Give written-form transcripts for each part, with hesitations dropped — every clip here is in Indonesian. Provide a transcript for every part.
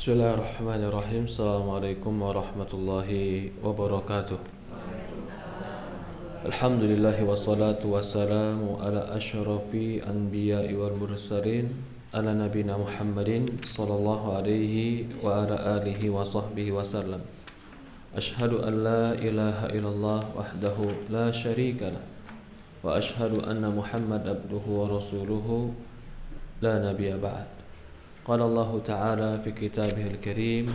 Bismillahirrahmanirrahim. Assalamualaikum warahmatullahi wabarakatuh. Alhamdulillah wassalatu wassalamu ala asyrafi anbiya'i wal mursalin ala nabina Muhammadin sallallahu alaihi wa ala alihi wa sahbihi wasallam. Ashhadu an la ilaha illallah wahdahu la syarika lah wa ashhadu anna Muhammad abduhu wa rasuluhu la nabiyya ba'd. Qala Allah Ta'ala fi kitabihil karim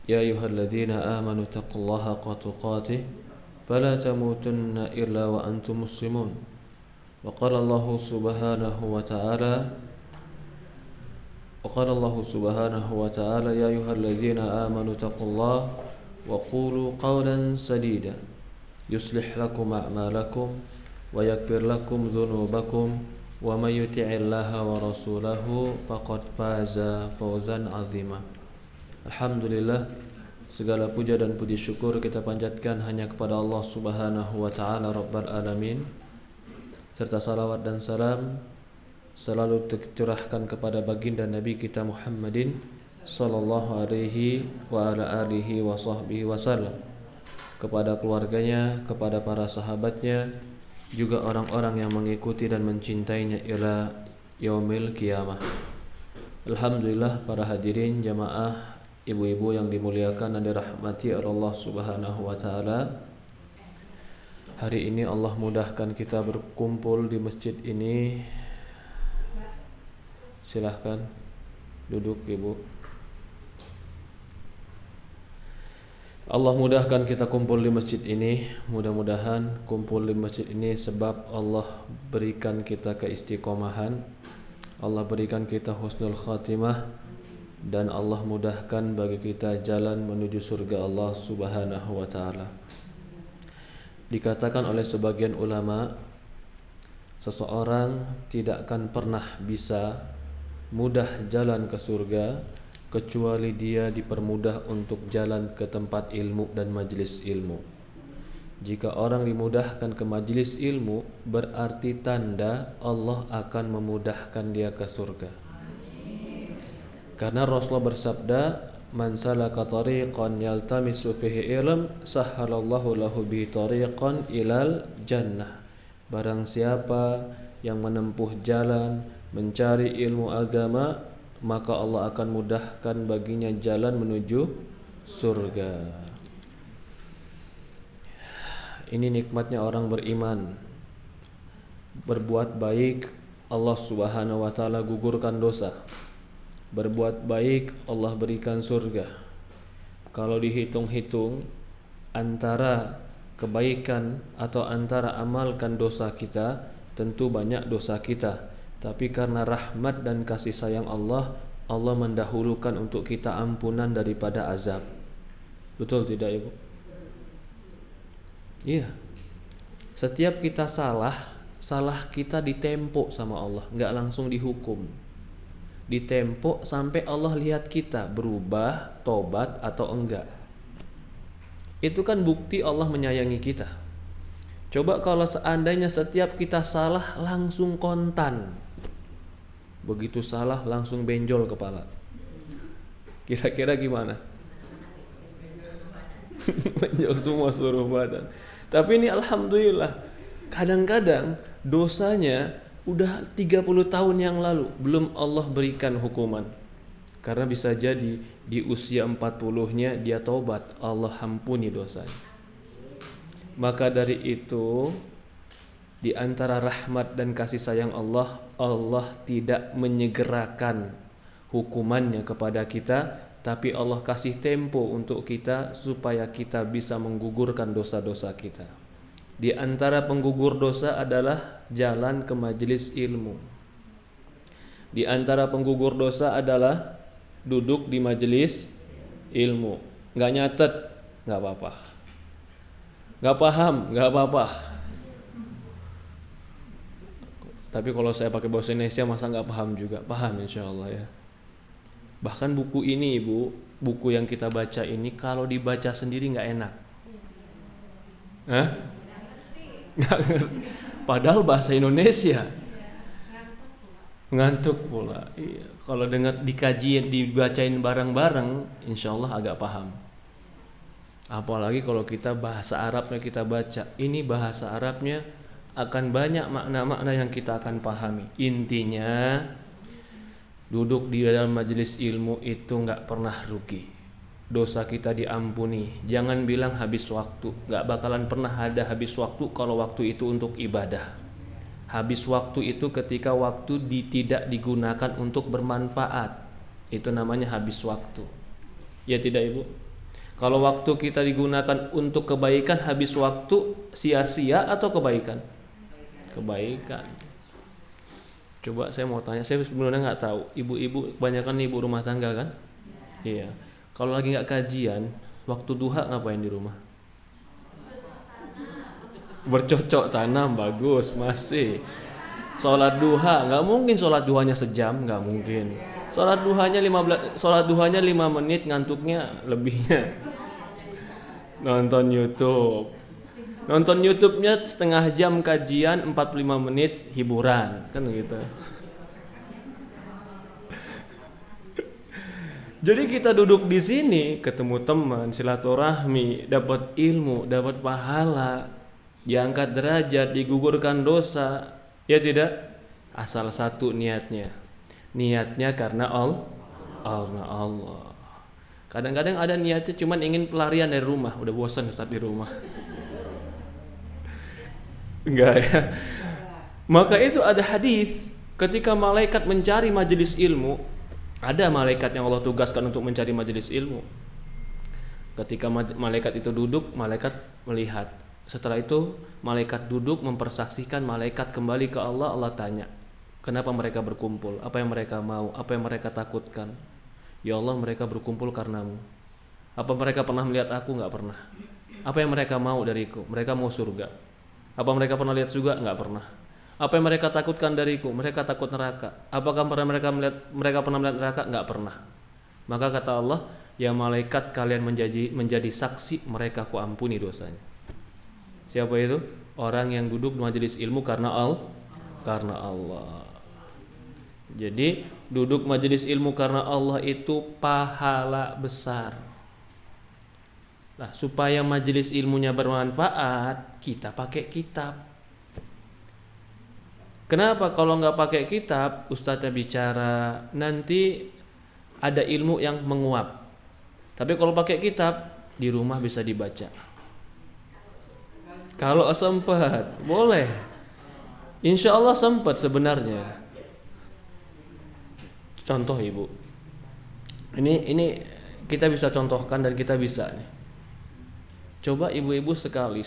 ya ayyuhalladzina amanu taqullaha haqqa tuqatih fala tamutunna illa wa antum muslimun. Wa qala Allah subhanahu wa ta'ala ya ayyuhalladzina amanu taqullaha wa qulu qawlan sadida yuslih lakum a'malakum wa yaghfir lakum dhunubakum wa may yuti'illaha wa rasulahu faqad faza fawzan 'azima. Alhamdulillah, segala puja dan puji syukur kita panjatkan hanya kepada Allah Subhanahu wa taala Rabbal alamin, serta salawat dan salam selalu tercurahkan kepada baginda Nabi kita Muhammadin sallallahu alaihi wa ala alihi wa sahbihi wasallam, kepada keluarganya, kepada para sahabatnya, juga orang-orang yang mengikuti dan mencintainya ila yaumil qiyamah. Alhamdulillah, para hadirin jamaah, ibu-ibu yang dimuliakan dan dirahmati Allah Subhanahu wa taala. Hari ini Allah mudahkan kita berkumpul di masjid ini. Silahkan duduk, Ibu. Allah mudahkan kita kumpul di masjid ini. Mudah-mudahan kumpul di masjid ini sebab Allah berikan kita keistiqomahan, Allah berikan kita husnul khatimah, dan Allah mudahkan bagi kita jalan menuju surga Allah Subhanahu wa ta'ala. Dikatakan oleh sebagian ulama, seseorang tidak akan pernah bisa mudah jalan ke surga kecuali dia dipermudah untuk jalan ke tempat ilmu dan majelis ilmu. Jika orang dimudahkan ke majelis ilmu, berarti tanda Allah akan memudahkan dia ke surga. Karena Rasulullah bersabda, "Man salaka tariqan yaltamisu fihi ilm, sahhalallahu lahu bihi tariqan ilal jannah." Barang siapa yang menempuh jalan mencari ilmu agama, maka Allah akan mudahkan baginya jalan menuju surga. Ini nikmatnya orang beriman. Berbuat baik, Allah Subhanahu wa ta'ala gugurkan dosa. Berbuat baik, Allah berikan surga. Kalau dihitung-hitung antara kebaikan atau antara amalkan dosa kita, tentu banyak dosa kita. Tapi karena rahmat dan kasih sayang Allah, Allah mendahulukan untuk kita ampunan daripada azab. Betul tidak, Ibu? Iya. Setiap kita salah kita ditempok sama Allah, enggak langsung dihukum. Ditempok sampai Allah lihat kita berubah, tobat atau enggak. Itu kan bukti Allah menyayangi kita. Coba kalau seandainya setiap kita salah langsung kontan, begitu salah langsung benjol kepala, kira-kira gimana? Benjol semua seluruh badan. Tapi ini alhamdulillah, kadang-kadang dosanya udah 30 tahun yang lalu belum Allah berikan hukuman. Karena bisa jadi di usia 40-nya dia taubat, Allah ampuni dosanya. Maka dari itu, di antara rahmat dan kasih sayang Allah, Allah tidak menyegerakan hukumannya kepada kita, tapi Allah kasih tempo untuk kita supaya kita bisa menggugurkan dosa-dosa kita. Di antara penggugur dosa adalah jalan ke majelis ilmu. Di antara penggugur dosa adalah duduk di majelis ilmu. Nggak nyatet, nggak apa-apa. Nggak paham, nggak apa-apa. Tapi kalau saya pakai bahasa Indonesia masa nggak paham juga? Paham insya Allah ya. Bahkan buku ini, Ibu, buku yang kita baca ini kalau dibaca sendiri nggak enak. Hah? Nggak ngerti. Padahal bahasa Indonesia. Ngantuk pula. Iya. Kalau dengar dikaji dibacain bareng-bareng, insya Allah agak paham. Apalagi kalau kita bahasa Arabnya kita baca, ini bahasa Arabnya akan banyak makna-makna yang kita akan pahami. Intinya duduk di dalam majelis ilmu itu nggak pernah rugi. Dosa kita diampuni. Jangan bilang habis waktu, nggak bakalan pernah ada habis waktu kalau waktu itu untuk ibadah. Habis waktu itu ketika waktu tidak digunakan untuk bermanfaat. Itu namanya habis waktu. Ya tidak Ibu? Kalau waktu kita digunakan untuk kebaikan, habis waktu sia-sia atau kebaikan? Kebaikan. Coba saya mau tanya, saya sebenarnya nggak tahu. Ibu-ibu, kebanyakan ibu rumah tangga kan? Iya. Kalau lagi nggak kajian, waktu duha ngapain di rumah? Bercocok tanam, bagus, masih. Sholat duha, nggak mungkin sholat duhanya sejam, nggak mungkin. Sholat duhanya 5 menit, ngantuknya lebihnya. Nonton YouTube-nya setengah jam kajian, 45 menit hiburan, kan gitu. Jadi kita duduk di sini, ketemu teman, silaturahmi, dapat ilmu, dapat pahala, diangkat derajat, digugurkan dosa, ya tidak? Asal satu niatnya karena Allah. Kadang-kadang ada niatnya cuman ingin pelarian dari rumah, udah bosan saat di rumah. Enggak ya. Maka itu ada hadis, ketika malaikat mencari majelis ilmu, ada malaikat yang Allah tugaskan untuk mencari majelis ilmu. Ketika malaikat itu duduk, malaikat melihat. Setelah itu malaikat duduk mempersaksikan, malaikat kembali ke Allah. Allah tanya, kenapa mereka berkumpul? Apa yang mereka mau? Apa yang mereka takutkan? Ya Allah, mereka berkumpul karenamu. Apa mereka pernah melihat aku? Enggak pernah. Apa yang mereka mau dariku? Mereka mau surga. Apa mereka pernah lihat surga? Enggak pernah. Apa yang mereka takutkan dariku? Mereka takut neraka. Apakah mereka pernah melihat neraka? Enggak pernah. Maka kata Allah, ya malaikat, kalian menjadi saksi, mereka ku ampuni dosanya. Siapa itu? Orang yang duduk di majelis ilmu karena Allah. Jadi duduk majelis ilmu karena Allah itu pahala besar. Nah, supaya majelis ilmunya bermanfaat, kita pakai kitab. Kenapa kalau nggak pakai kitab, ustadznya bicara, nanti ada ilmu yang menguap. Tapi kalau pakai kitab, di rumah bisa dibaca. Kalau sempat, boleh. Insya Allah sempat sebenarnya. Contoh Ibu, ini kita bisa contohkan dan kita bisa nih. Coba ibu-ibu sekali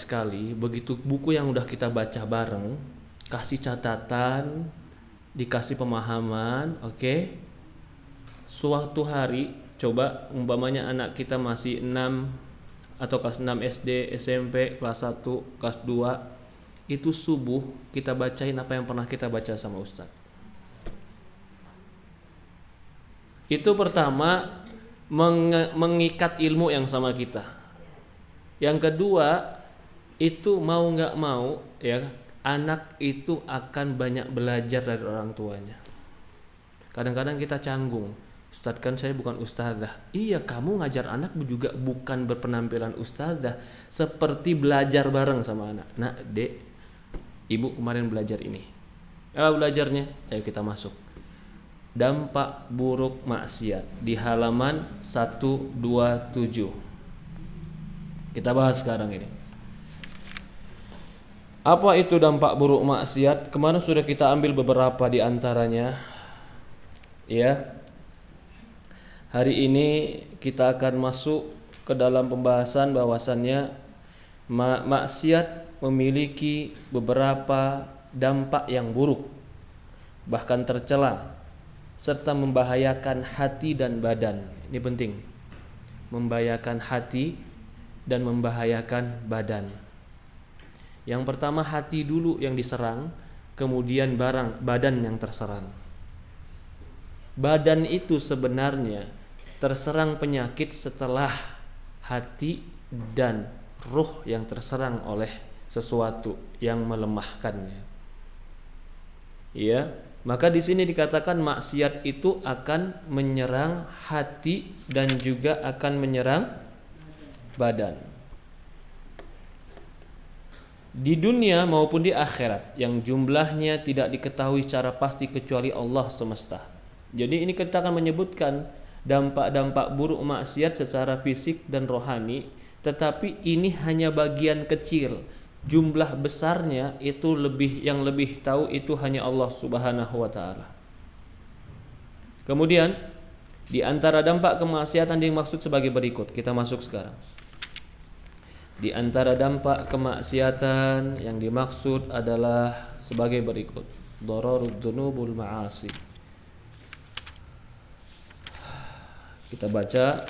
begitu buku yang udah kita baca bareng, kasih catatan, dikasih pemahaman, oke? Suatu hari coba umpamanya anak kita masih 6 atau kelas 6 SD, SMP, kelas 1, kelas 2, itu subuh kita bacain apa yang pernah kita baca sama Ustaz. Itu pertama mengikat ilmu yang sama kita. Yang kedua, itu mau nggak mau ya, anak itu akan banyak belajar dari orang tuanya. Kadang-kadang kita canggung, Ustadz kan saya bukan ustazah. Iya, kamu ngajar anak juga bukan berpenampilan ustazah, seperti belajar bareng sama anak. Nah dek, ibu kemarin belajar ini. Belajarnya, ayo kita masuk. Dampak buruk maksiat di halaman 127. Kita bahas sekarang ini. Apa itu dampak buruk maksiat? Kemarin sudah kita ambil beberapa di antaranya. Ya. Hari ini kita akan masuk ke dalam pembahasan bahwasannya maksiat memiliki beberapa dampak yang buruk, bahkan tercela, serta membahayakan hati dan badan. Ini penting. Membahayakan hati dan membahayakan badan. Yang pertama hati dulu yang diserang, kemudian badan yang terserang. Badan itu sebenarnya terserang penyakit setelah hati dan ruh yang terserang oleh sesuatu yang melemahkannya. Iya. Maka di sini dikatakan maksiat itu akan menyerang hati dan juga akan menyerang badan. Di dunia maupun di akhirat yang jumlahnya tidak diketahui secara pasti kecuali Allah semesta. Jadi ini kita akan menyebutkan dampak-dampak buruk maksiat secara fisik dan rohani, tetapi ini hanya bagian kecil. Jumlah besarnya itu yang lebih tahu itu hanya Allah Subhanahu wa taala. Kemudian di antara dampak kemaksiatan dimaksud sebagai berikut. Kita masuk sekarang. Di antara dampak kemaksiatan yang dimaksud adalah sebagai berikut. Dararud dzunubul ma'asi. Kita baca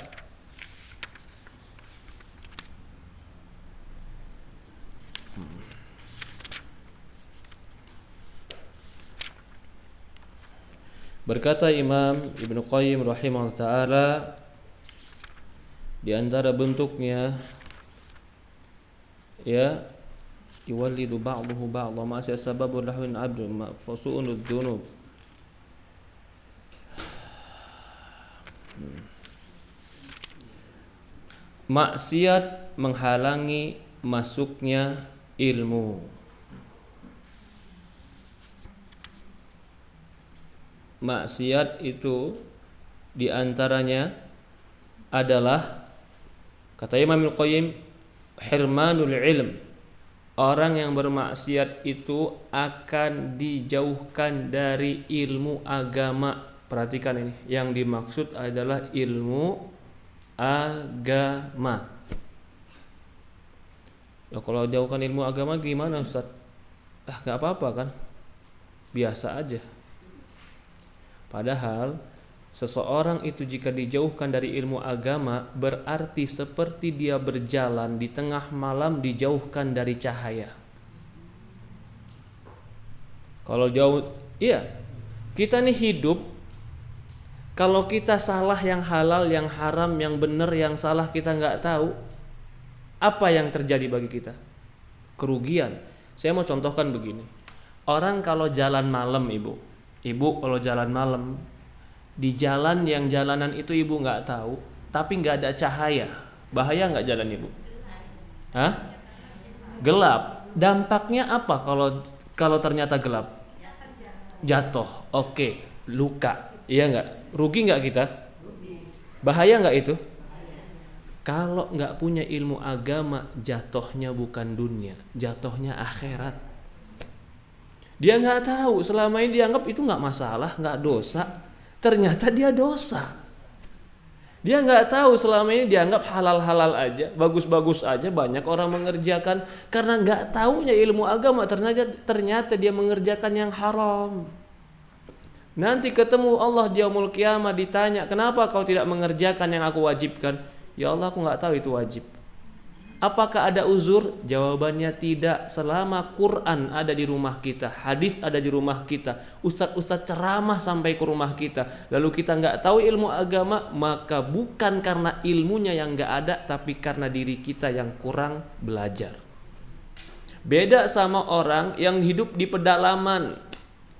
Berkata Imam Ibnu Qayyim rahimahullah ta'ala, di antara bentuknya yuwallidu ba'dahu ba'dha ma sababu lahwin abd fasu'unud dzunub. Maksiat menghalangi masuknya ilmu. Maksiat itu diantaranya adalah, kata Imam Al-Qayyim, hirmanul ilm. Orang yang bermaksiat itu akan dijauhkan dari ilmu agama. Perhatikan ini, yang dimaksud adalah ilmu agama. Loh, kalau jauhkan ilmu agama gimana Ustaz? Gak apa-apa kan, biasa aja. Padahal seseorang itu jika dijauhkan dari ilmu agama berarti seperti dia berjalan di tengah malam dijauhkan dari cahaya. Kalau jauh, kita nih hidup, kalau kita salah yang halal, yang haram, yang benar, yang salah kita nggak tahu, apa yang terjadi bagi kita? Kerugian. Saya mau contohkan begini. Orang kalau jalan malam, Ibu kalau jalan malam, di jalan yang jalanan itu Ibu nggak tahu, tapi nggak ada cahaya, bahaya nggak jalan Ibu? Gelap. Dampaknya apa kalau ternyata gelap? Jatuh. Oke. Luka. Iya nggak? Rugi nggak kita? Bahaya nggak itu? Kalau nggak punya ilmu agama, jatuhnya bukan dunia, jatuhnya akhirat. Dia nggak tahu, selama ini dianggap itu nggak masalah, nggak dosa. Ternyata dia dosa. Dia nggak tahu selama ini dianggap halal-halal aja, bagus-bagus aja. Banyak orang mengerjakan karena nggak taunya ilmu agama. Ternyata dia mengerjakan yang haram. Nanti ketemu Allah di yaumul qiyamah, ditanya, kenapa kau tidak mengerjakan yang aku wajibkan? Ya Allah, aku nggak tahu itu wajib. Apakah ada uzur? Jawabannya tidak. Selama Quran ada di rumah kita, hadis ada di rumah kita, ustadz ceramah sampai ke rumah kita, lalu kita nggak tahu ilmu agama, maka bukan karena ilmunya yang nggak ada, tapi karena diri kita yang kurang belajar. Beda sama orang yang hidup di pedalaman,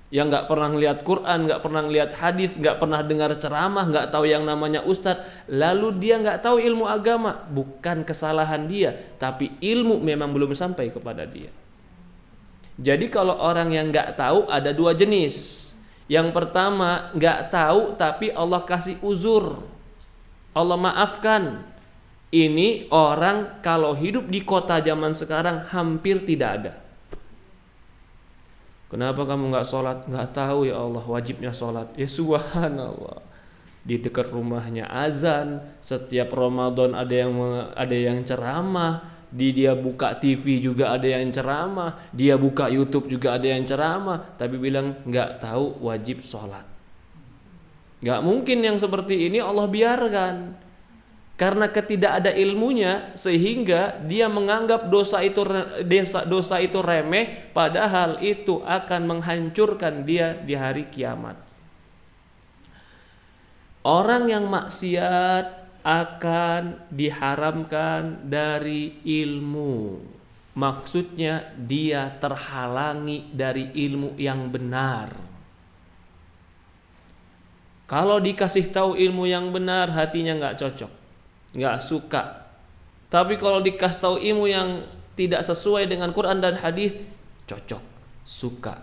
yang nggak pernah lihat Quran, nggak pernah lihat hadis, nggak pernah dengar ceramah, nggak tahu yang namanya ustadz, lalu dia nggak tahu ilmu agama. Bukan kesalahan dia, tapi ilmu memang belum sampai kepada dia. Jadi kalau orang yang nggak tahu ada dua jenis. Yang pertama nggak tahu tapi Allah kasih uzur, Allah maafkan. Ini orang kalau hidup di kota zaman sekarang hampir tidak ada. Kenapa kamu nggak sholat? Nggak tahu ya Allah, wajibnya sholat. Ya subhanallah, di dekat rumahnya azan, setiap Ramadan ada yang ceramah, dia buka TV juga ada yang ceramah, dia buka YouTube juga ada yang ceramah, tapi bilang nggak tahu wajib sholat. Nggak mungkin yang seperti ini Allah biarkan. Karena ketidak ada ilmunya sehingga dia menganggap dosa itu remeh, padahal itu akan menghancurkan dia di hari kiamat. Orang yang maksiat akan diharamkan dari ilmu. Maksudnya dia terhalangi dari ilmu yang benar. Kalau dikasih tahu ilmu yang benar, hatinya nggak cocok, nggak suka. Tapi kalau dikasih tahu ilmu yang tidak sesuai dengan Quran dan hadis, cocok, suka.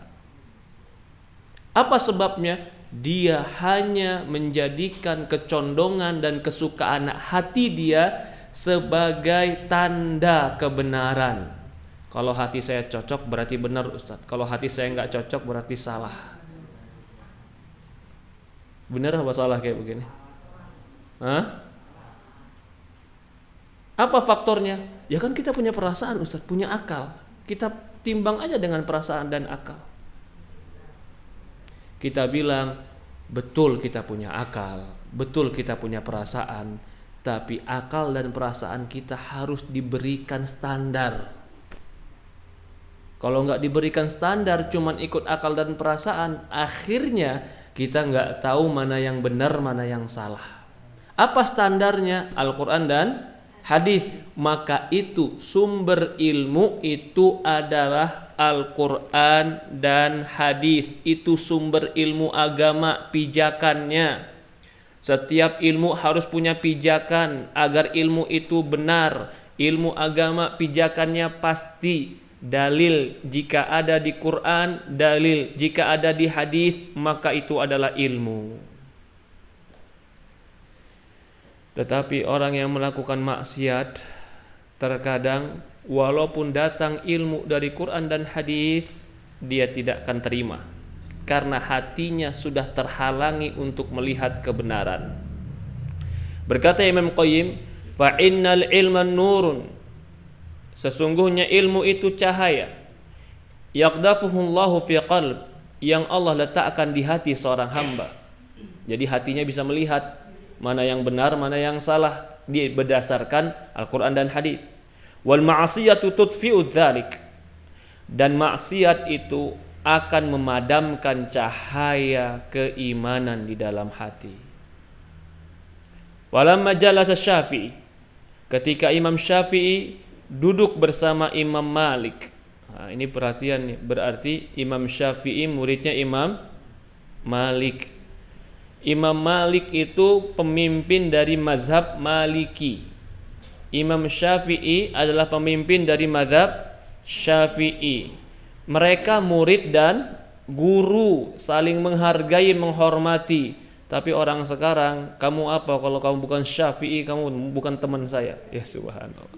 Apa sebabnya? Dia hanya menjadikan kecondongan dan kesukaan hati dia sebagai tanda kebenaran. Kalau hati saya cocok berarti benar, Ustaz. Kalau hati saya nggak cocok berarti salah. Benar apa salah kayak begini? Hah? Apa faktornya? Ya kan kita punya perasaan, Ustaz, punya akal. Kita timbang aja dengan perasaan dan akal. Kita bilang, betul kita punya akal, betul kita punya perasaan, tapi akal dan perasaan kita harus diberikan standar. Kalau nggak diberikan standar, cuman ikut akal dan perasaan, akhirnya kita nggak tahu mana yang benar, mana yang salah. Apa standarnya? Al-Quran dan hadis. Maka itu sumber ilmu itu adalah Al-Quran dan hadis. Itu sumber ilmu agama, pijakannya. Setiap ilmu harus punya pijakan agar ilmu itu benar. Ilmu agama pijakannya pasti. Dalil jika ada di Quran, dalil jika ada di hadis, maka itu adalah ilmu. Tetapi orang yang melakukan maksiat, terkadang walaupun datang ilmu dari Quran dan hadis, dia tidak akan terima karena hatinya sudah terhalangi untuk melihat kebenaran. Berkata Imam Qayyim, fa innal ilma nurun, sesungguhnya ilmu itu cahaya, yaqdafuhullahu fi qalb, yang Allah letakkan di hati seorang hamba. Jadi hatinya bisa melihat mana yang benar, mana yang salah, dia berdasarkan Al-Quran dan hadis. Wal ma'siyatu tudfi'u dzalik, dan maksiat itu akan memadamkan cahaya keimanan di dalam hati. Walamma jalasa Syafi'i, ketika Imam Syafi'i duduk bersama Imam Malik. Nah, ini perhatian nih, berarti Imam Syafi'i muridnya Imam Malik. Imam Malik itu pemimpin dari mazhab Maliki. Imam Syafi'i adalah pemimpin dari mazhab Syafi'i. Mereka murid dan guru, saling menghargai, menghormati. Tapi orang sekarang, kamu apa kalau kamu bukan Syafi'i, kamu bukan teman saya. Ya subhanallah.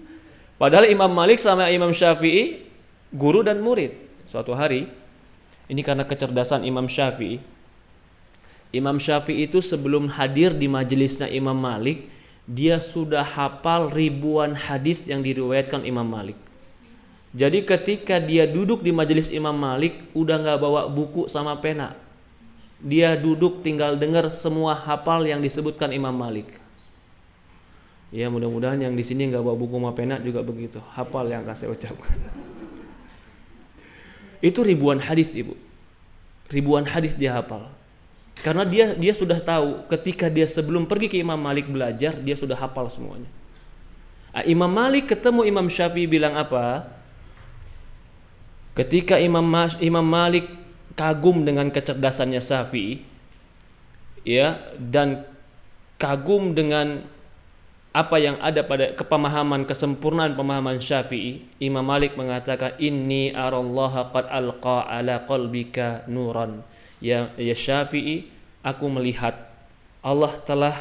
Padahal Imam Malik sama Imam Syafi'i guru dan murid. Suatu hari, ini karena kecerdasan Imam Syafi'i. Imam Syafi'i itu sebelum hadir di majelisnya Imam Malik, dia sudah hafal ribuan hadis yang diriwayatkan Imam Malik. Jadi ketika dia duduk di majelis Imam Malik, udah nggak bawa buku sama pena. Dia duduk tinggal dengar semua hafal yang disebutkan Imam Malik. Ya mudah-mudahan yang di sini nggak bawa buku sama pena juga begitu, hafal yang saya ucapkan. Itu ribuan hadis, Ibu. Ribuan hadis dia hafal. Karena dia sudah tahu ketika dia sebelum pergi ke Imam Malik belajar, dia sudah hafal semuanya. Imam Malik ketemu Imam Syafi'i bilang apa? Ketika Imam Malik kagum dengan kecerdasannya Syafi'i, ya, dan kagum dengan apa yang ada pada kepemahaman, kesempurnaan pemahaman Syafi'i, Imam Malik mengatakan, inni arallaha qad alqa ala qalbika nuran. Ya Syafi'i, aku melihat Allah telah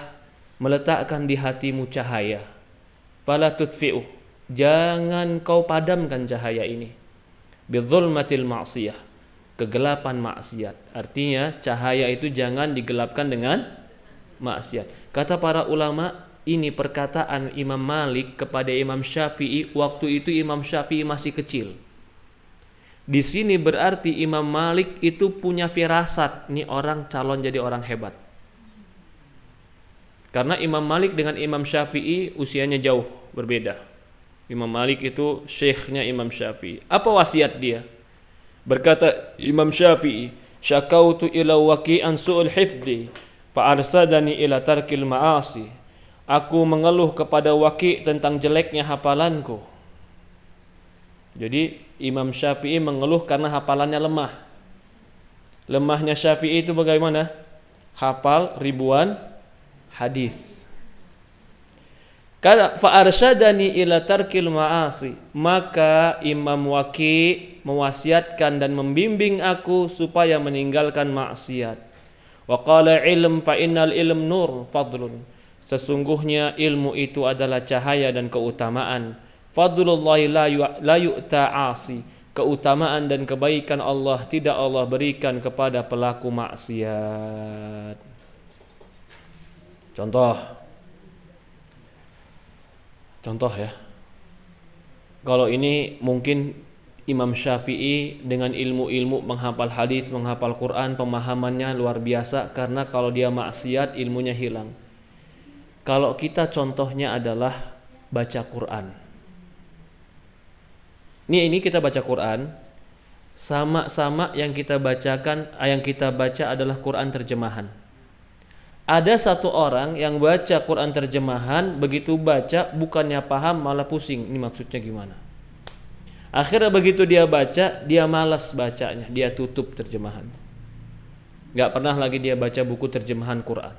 meletakkan di hatimu cahaya. Fala tudfi'u, jangan kau padamkan cahaya ini. Bidzulmatil ma'siyah, kegelapan maksiat. Artinya cahaya itu jangan digelapkan dengan maksiat. Kata para ulama, ini perkataan Imam Malik kepada Imam Syafi'i. Waktu itu Imam Syafi'i masih kecil. Di sini berarti Imam Malik itu punya firasat, nih orang calon jadi orang hebat. Karena Imam Malik dengan Imam Syafi'i usianya jauh berbeda. Imam Malik itu syekhnya Imam Syafi'i. Apa wasiat dia? Berkata Imam Syafi'i, syakautu ila waqi'an su'ul hifdi fa arsadani ila tarkil ma'asi. Aku mengeluh kepada Waqi' tentang jeleknya hafalanku. Jadi Imam Syafi'i mengeluh karena hafalannya lemah. Lemahnya Syafi'i itu bagaimana? hafal ribuan hadis. Kada fa arsyadani ila tarkil ma'asi, maka Imam Waqi mewasiatkan dan membimbing aku supaya meninggalkan maksiat. Wa qala ilm fa innal ilm nur fadlun, sesungguhnya ilmu itu adalah cahaya dan keutamaan. Fadlullahi la yu'ta 'asi, keutamaan dan kebaikan Allah tidak Allah berikan kepada pelaku maksiat. Contoh ya. Kalau ini mungkin Imam Syafi'i dengan ilmu-ilmu menghafal hadis, menghafal Quran, pemahamannya luar biasa, karena kalau dia maksiat ilmunya hilang. Kalau kita contohnya adalah baca Quran. Ini kita baca Quran, sama-sama yang kita baca adalah Quran terjemahan. Ada satu orang yang baca Quran terjemahan, begitu baca bukannya paham malah pusing. Ini maksudnya gimana? Akhirnya begitu dia baca, dia malas bacanya, dia tutup terjemahan. Gak pernah lagi dia baca buku terjemahan Quran.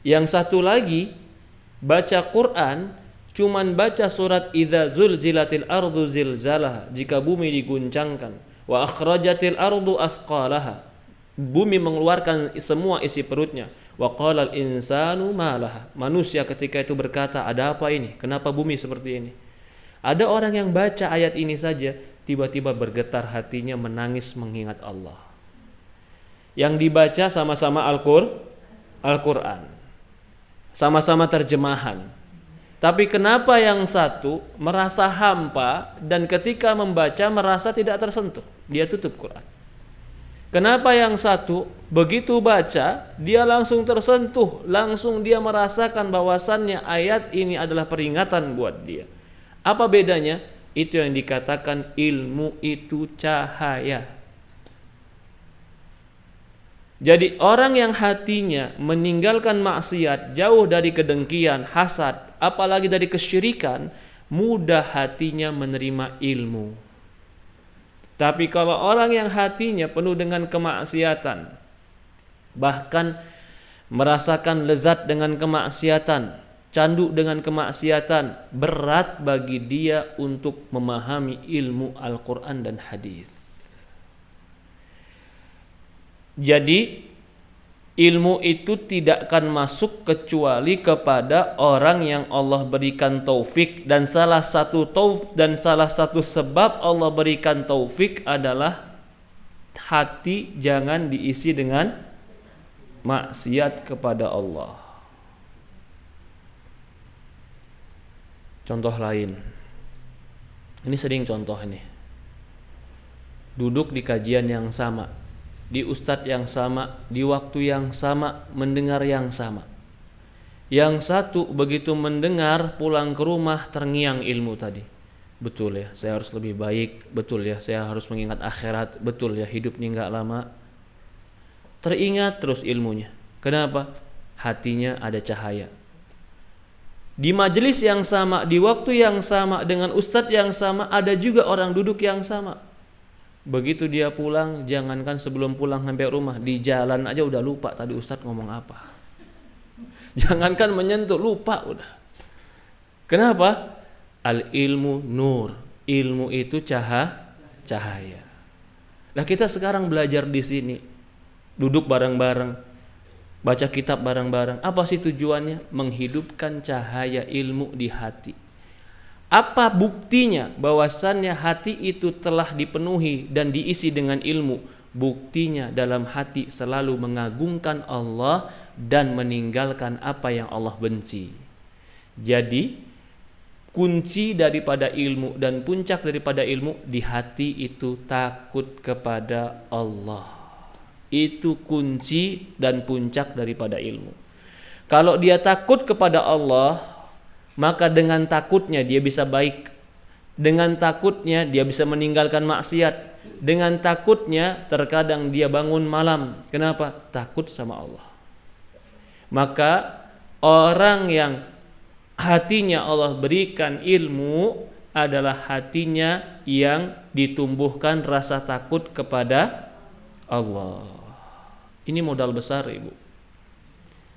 Yang satu lagi baca Quran, cuman baca surat idza zulzilatil ardu zilzalaha, jika bumi diguncangkan, wa akhrajatil ardu athqalaha, bumi mengeluarkan semua isi perutnya. Wa qalal insanu malaha, manusia ketika itu berkata, ada apa ini? Kenapa bumi seperti ini? Ada orang yang baca ayat ini saja tiba-tiba bergetar hatinya, menangis mengingat Allah. Yang dibaca sama-sama Al-Quran, sama-sama terjemahan. Tapi kenapa yang satu merasa hampa dan ketika membaca merasa tidak tersentuh? Dia tutup Quran. Kenapa yang satu begitu baca dia langsung tersentuh, langsung dia merasakan bahwasannya ayat ini adalah peringatan buat dia. Apa bedanya? Itu yang dikatakan ilmu itu cahaya. Jadi orang yang hatinya meninggalkan maksiat, jauh dari kedengkian, hasad, apalagi dari kesyirikan, mudah hatinya menerima ilmu. Tapi kalau orang yang hatinya penuh dengan kemaksiatan, bahkan merasakan lezat dengan kemaksiatan, candu dengan kemaksiatan, berat bagi dia untuk memahami ilmu Al-Quran dan hadis. Jadi ilmu itu tidak akan masuk kecuali kepada orang yang Allah berikan taufik, dan salah satu sebab Allah berikan taufik adalah hati jangan diisi dengan maksiat kepada Allah. Contoh lain, ini sering contoh ini, duduk di kajian yang sama, di ustadz yang sama, di waktu yang sama, mendengar yang sama. Yang satu begitu mendengar pulang ke rumah terngiang ilmu tadi. Betul ya, saya harus lebih baik. Betul ya, saya harus mengingat akhirat. Betul ya, hidup ini gak lama. Teringat terus ilmunya. Kenapa? Hatinya ada cahaya. Di majelis yang sama, di waktu yang sama, dengan ustadz yang sama, ada juga orang duduk yang sama. Begitu dia pulang, jangankan sebelum pulang sampai rumah, di jalan aja udah lupa tadi ustadz ngomong apa. Jangankan menyentuh, lupa udah. Kenapa? Al ilmu nur, ilmu itu cahaya. Nah kita sekarang belajar di sini, duduk bareng-bareng, baca kitab bareng-bareng. Apa sih tujuannya? Menghidupkan cahaya ilmu di hati. Apa buktinya bahwasannya hati itu telah dipenuhi dan diisi dengan ilmu? Buktinya dalam hati selalu mengagungkan Allah dan meninggalkan apa yang Allah benci. Jadi kunci daripada ilmu dan puncak daripada ilmu di hati itu takut kepada Allah. Itu kunci dan puncak daripada ilmu. Kalau dia takut kepada Allah, maka dengan takutnya dia bisa baik. Dengan takutnya dia bisa meninggalkan maksiat. Dengan takutnya terkadang dia bangun malam. Kenapa? Takut sama Allah. Maka orang yang hatinya Allah berikan ilmu adalah hatinya yang ditumbuhkan rasa takut kepada Allah. Ini modal besar, Ibu.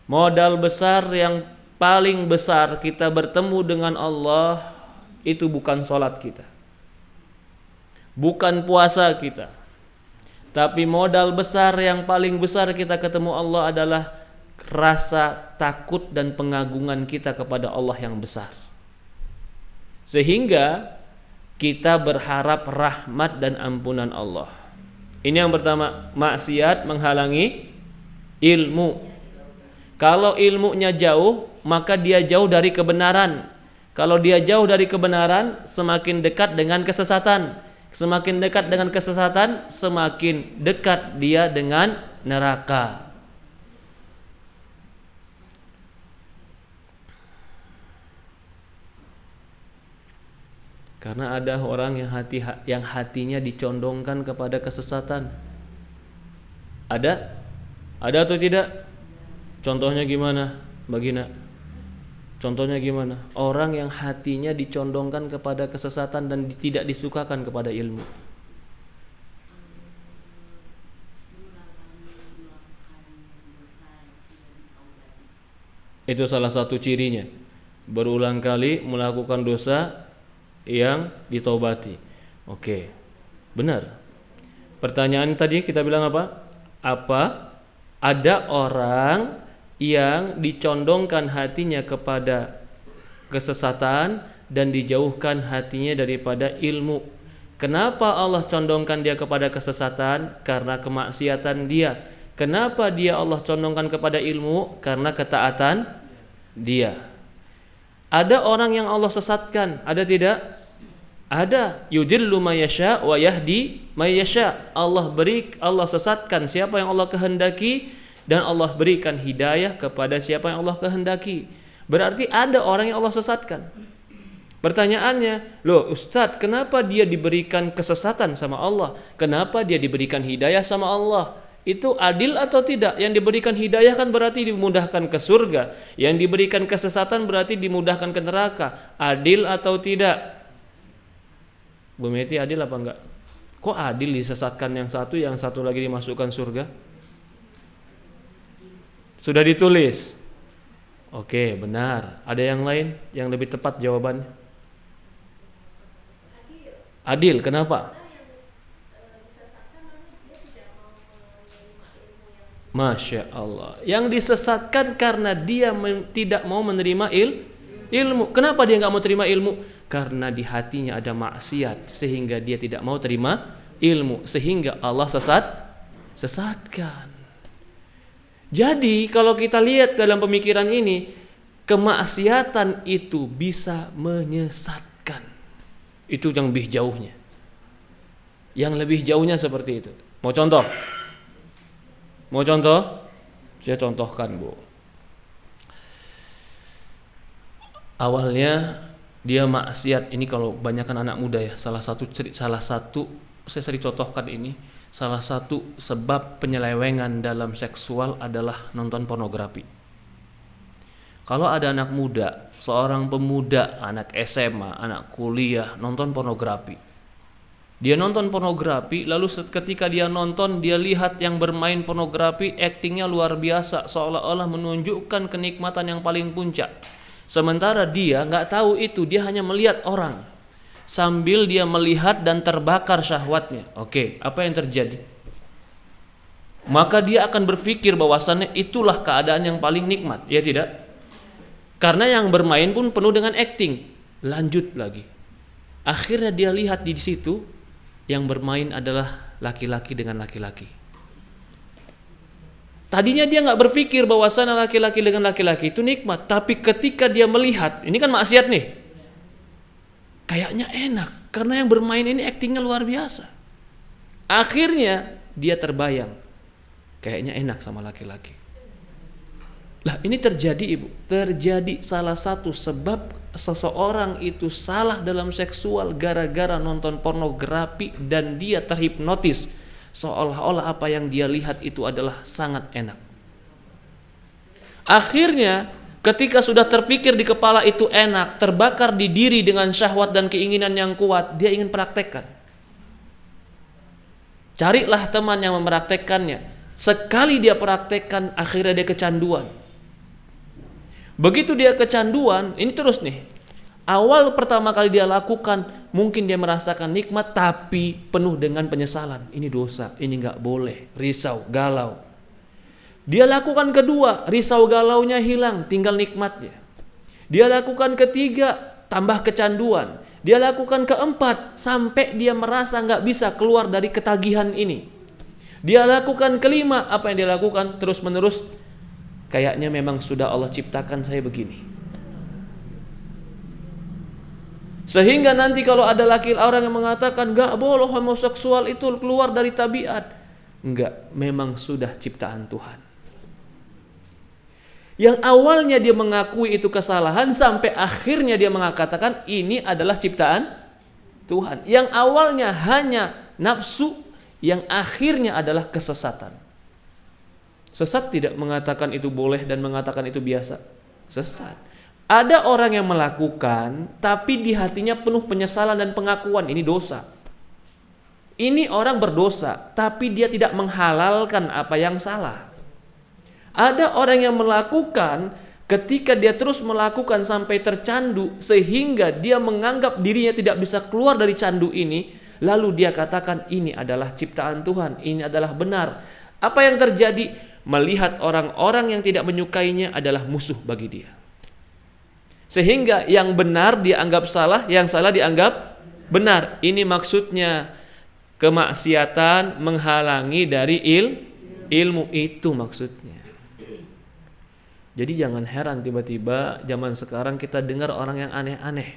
Modal besar yang paling besar kita bertemu dengan Allah itu bukan sholat kita, bukan puasa kita, tapi modal besar yang paling besar kita ketemu Allah adalah rasa takut dan pengagungan kita kepada Allah yang besar, sehingga kita berharap rahmat dan ampunan Allah. Ini yang pertama, maksiat menghalangi ilmu. Kalau ilmunya jauh, maka dia jauh dari kebenaran. Kalau dia jauh dari kebenaran, semakin dekat dengan kesesatan. Semakin dekat dengan kesesatan, semakin dekat dia dengan neraka. Karena ada orang yang hatinya dicondongkan kepada kesesatan. Ada atau tidak? Contohnya gimana, Mbak Gina? Contohnya gimana? Orang yang hatinya dicondongkan kepada kesesatan dan tidak disukakan kepada ilmu. Itu salah satu cirinya. Berulang kali melakukan dosa yang ditaubati. Oke, benar. Pertanyaan tadi kita bilang apa? Ada orang yang dicondongkan hatinya kepada kesesatan dan dijauhkan hatinya daripada ilmu. Kenapa Allah condongkan dia kepada kesesatan? Karena kemaksiatan dia. Kenapa dia Allah condongkan kepada ilmu? Karena ketaatan dia. Ada orang yang Allah sesatkan, ada tidak? Ada. Yudillu may yasha wa yahdi may yasha. Allah sesatkan siapa yang Allah kehendaki, dan Allah berikan hidayah kepada siapa yang Allah kehendaki. Berarti ada orang yang Allah sesatkan. Pertanyaannya, loh Ustadz, kenapa dia diberikan kesesatan sama Allah? Kenapa dia diberikan hidayah sama Allah? Itu adil atau tidak? Yang diberikan hidayah kan berarti dimudahkan ke surga. Yang diberikan kesesatan berarti dimudahkan ke neraka. Adil atau tidak? Bu Meti, adil apa enggak? Kok adil disesatkan yang satu lagi dimasukkan surga? Sudah ditulis. Oke, benar. Ada yang lain yang lebih tepat jawabannya? Adil, kenapa? Masya Allah. Yang disesatkan karena dia tidak mau menerima ilmu. Kenapa dia nggak mau terima ilmu? Karena di hatinya ada maksiat, sehingga dia tidak mau terima ilmu, sehingga Allah sesatkan. Jadi kalau kita lihat dalam pemikiran ini, kemaksiatan itu bisa menyesatkan. Itu yang lebih jauhnya. Yang lebih jauhnya seperti itu. Mau contoh? Saya contohkan, Bu. Awalnya dia maksiat. Ini kalau banyakkan anak muda ya. Salah satu saya sering contohkan ini. Salah satu sebab penyelewengan dalam seksual adalah nonton pornografi. Kalau ada anak muda, seorang pemuda, anak SMA, anak kuliah, nonton pornografi. Dia nonton pornografi, lalu ketika dia nonton, dia lihat yang bermain pornografi, aktingnya luar biasa, seolah-olah menunjukkan kenikmatan yang paling puncak. Sementara dia nggak tahu itu, dia hanya melihat orang. Sambil dia melihat dan terbakar syahwatnya. Oke, apa yang terjadi? Maka dia akan berpikir bahwasannya itulah keadaan yang paling nikmat, ya tidak? Karena yang bermain pun penuh dengan acting. Lanjut lagi. Akhirnya dia lihat di situ yang bermain adalah laki-laki dengan laki-laki. Tadinya dia nggak berpikir bahwasannya laki-laki dengan laki-laki itu nikmat, tapi ketika dia melihat, ini kan maksiat nih. Kayaknya enak karena yang bermain ini aktingnya luar biasa. Akhirnya dia terbayang, kayaknya enak sama laki-laki. Lah ini terjadi, Ibu. Terjadi salah satu sebab seseorang itu salah dalam seksual gara-gara nonton pornografi dan dia terhipnotis, seolah-olah apa yang dia lihat itu adalah sangat enak. Akhirnya ketika sudah terpikir di kepala itu enak, terbakar di diri dengan syahwat dan keinginan yang kuat, dia ingin praktekkan. Carilah teman yang mempraktekkannya. Sekali dia praktekkan, akhirnya dia kecanduan. Begitu dia kecanduan, ini terus nih. Awal pertama kali dia lakukan, mungkin dia merasakan nikmat, tapi penuh dengan penyesalan. Ini dosa, ini nggak boleh, risau, galau. Dia lakukan kedua, risau galaunya hilang, tinggal nikmatnya. Dia lakukan ketiga, tambah kecanduan. Dia lakukan keempat, sampai dia merasa nggak bisa keluar dari ketagihan ini. Dia lakukan kelima, apa yang dia lakukan terus menerus, kayaknya memang sudah Allah ciptakan saya begini. Sehingga nanti kalau ada orang yang mengatakan gak boleh homoseksual itu keluar dari tabiat, enggak, memang sudah ciptaan Tuhan. Yang awalnya dia mengakui itu kesalahan, sampai akhirnya dia mengatakan ini adalah ciptaan Tuhan. Yang awalnya hanya nafsu, yang akhirnya adalah kesesatan. Sesat tidak mengatakan itu boleh dan mengatakan itu biasa. Sesat. Ada orang yang melakukan, tapi di hatinya penuh penyesalan dan pengakuan ini dosa. Ini orang berdosa, tapi dia tidak menghalalkan apa yang salah. Ada orang yang melakukan, ketika dia terus melakukan sampai tercandu, sehingga dia menganggap dirinya tidak bisa keluar dari candu ini, lalu dia katakan ini adalah ciptaan Tuhan, ini adalah benar. Apa yang terjadi? Melihat orang-orang yang tidak menyukainya adalah musuh bagi dia. Sehingga yang benar dianggap salah, yang salah dianggap benar. Ini maksudnya kemaksiatan menghalangi dari ilmu, itu maksudnya. Jadi jangan heran tiba-tiba zaman sekarang kita dengar orang yang aneh-aneh.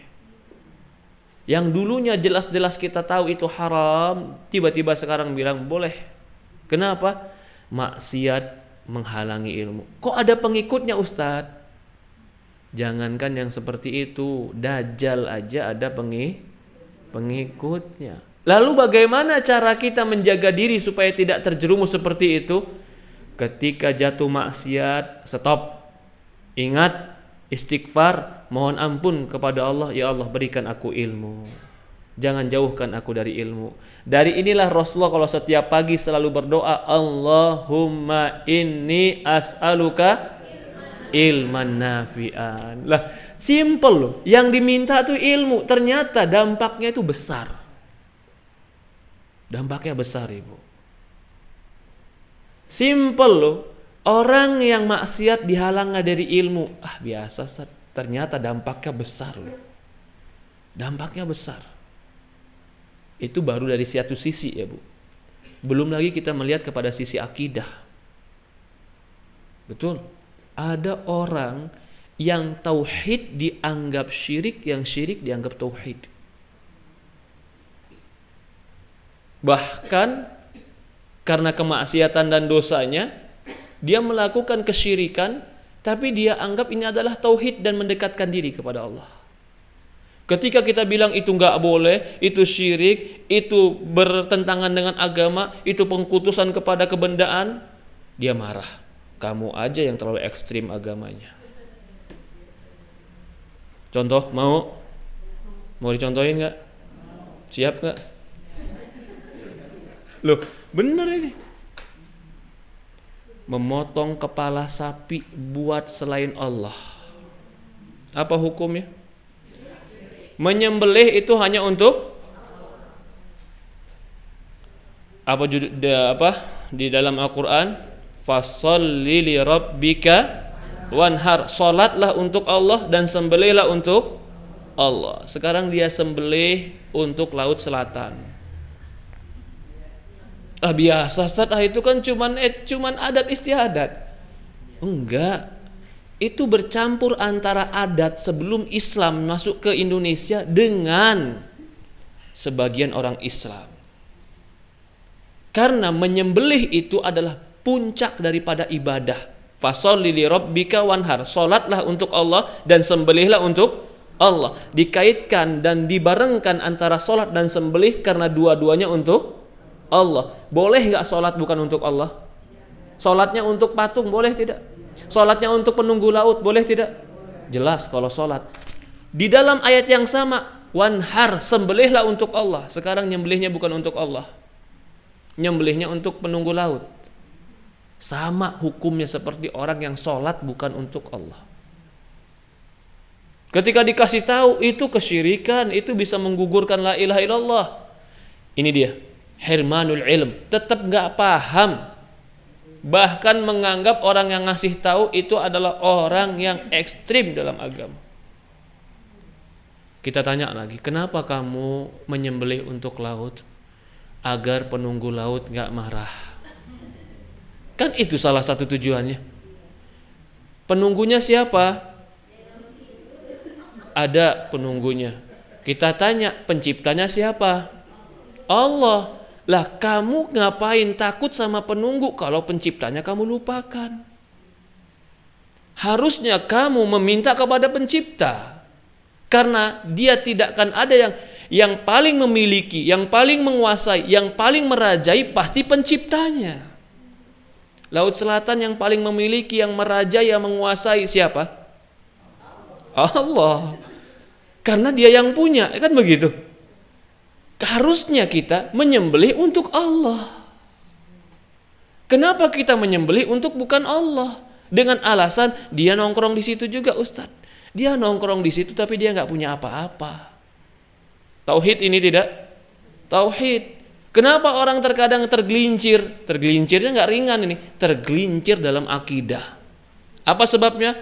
Yang dulunya jelas-jelas kita tahu itu haram, tiba-tiba sekarang bilang boleh. Kenapa? Maksiat menghalangi ilmu. Kok ada pengikutnya, Ustadz? Jangankan yang seperti itu, Dajjal aja ada pengikutnya. Lalu bagaimana cara kita menjaga diri supaya tidak terjerumus seperti itu? Ketika jatuh maksiat, stop. Ingat, istighfar, mohon ampun kepada Allah. Ya Allah, berikan aku ilmu. Jangan jauhkan aku dari ilmu. Dari inilah Rasulullah kalau setiap pagi selalu berdoa, Allahumma inni as'aluka ilman nafi'an. Lah, simple loh. Yang diminta tuh ilmu, ternyata dampaknya itu besar. Dampaknya besar, Ibu. Simple loh. Orang yang maksiat dihalang dari ilmu, biasa, ternyata dampaknya besar loh. Dampaknya besar. Itu baru dari satu sisi ya, Bu. Belum lagi kita melihat kepada sisi akidah. Betul. Ada orang yang tauhid dianggap syirik, yang syirik dianggap tauhid. Bahkan karena kemaksiatan dan dosanya, dia melakukan kesyirikan, tapi dia anggap ini adalah tauhid dan mendekatkan diri kepada Allah. Ketika kita bilang itu enggak boleh, itu syirik, itu bertentangan dengan agama, itu pengkutusan kepada kebendaan, dia marah. Kamu aja yang terlalu ekstrim agamanya. Contoh, mau dicontohin nggak? Siap nggak? Loh, bener ini. Memotong kepala sapi buat selain Allah. Apa hukumnya? Menyembelih itu hanya untuk apa di dalam Al-Qur'an? Fasholli li rabbika wanhar. Salatlah untuk Allah dan sembelihlah untuk Allah. Sekarang dia sembelih untuk laut selatan. Biasa, Ustaz, itu kan cuman adat istiadat. Enggak. Itu bercampur antara adat sebelum Islam masuk ke Indonesia dengan sebagian orang Islam. Karena menyembelih itu adalah puncak daripada ibadah. Fasholli li rabbika wanhar. Salatlah untuk Allah dan sembelihlah untuk Allah. Dikaitkan dan dibarengkan antara salat dan sembelih karena dua-duanya untuk Allah. Boleh enggak salat bukan untuk Allah? Salatnya untuk patung boleh tidak? Salatnya untuk penunggu laut boleh tidak? Jelas kalau salat. Di dalam ayat yang sama, wanhar, sembelihlah untuk Allah. Sekarang nyembelihnya bukan untuk Allah. Nyembelihnya untuk penunggu laut. Sama hukumnya seperti orang yang sholat bukan untuk Allah. Ketika dikasih tahu itu kesyirikan, itu bisa menggugurkan la ilaha illallah. Ini dia, hirmanul ilm, tetap nggak paham. Bahkan menganggap orang yang ngasih tahu itu adalah orang yang ekstrim dalam agama. Kita tanya lagi, kenapa kamu menyembelih untuk laut? Agar penunggu laut nggak marah. Kan itu salah satu tujuannya. Penunggunya siapa? Ada penunggunya. Kita tanya, penciptanya siapa? Allah. Lah kamu ngapain takut sama penunggu kalau penciptanya kamu lupakan? Harusnya kamu meminta kepada pencipta. Karena dia tidak akan ada yang paling memiliki, yang paling menguasai, yang paling merajai pasti penciptanya. Laut Selatan yang paling memiliki, yang merajai, yang menguasai siapa? Allah. Karena dia yang punya, kan begitu. Harusnya kita menyembelih untuk Allah. Kenapa kita menyembelih untuk bukan Allah? Dengan alasan dia nongkrong di situ juga, Ustadz. Dia nongkrong di situ tapi dia nggak punya apa-apa. Tauhid ini tidak? Tauhid. Kenapa orang terkadang tergelincir? Tergelincirnya nggak ringan ini. Tergelincir dalam akidah. Apa sebabnya?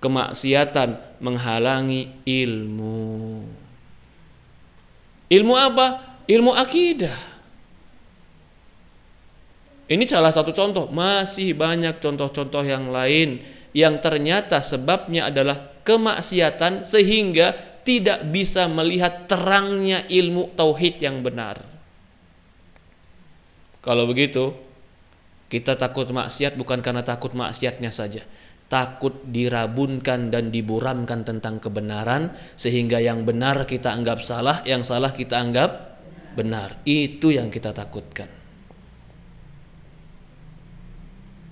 Kemaksiatan menghalangi ilmu. Ilmu apa? Ilmu akidah. Ini salah satu contoh. Masih banyak contoh-contoh yang lain yang ternyata sebabnya adalah kemaksiatan sehingga tidak bisa melihat terangnya ilmu tauhid yang benar. Kalau begitu, kita takut maksiat bukan karena takut maksiatnya saja. Takut dirabunkan dan diburamkan tentang kebenaran sehingga yang benar kita anggap salah, yang salah kita anggap benar. Itu yang kita takutkan.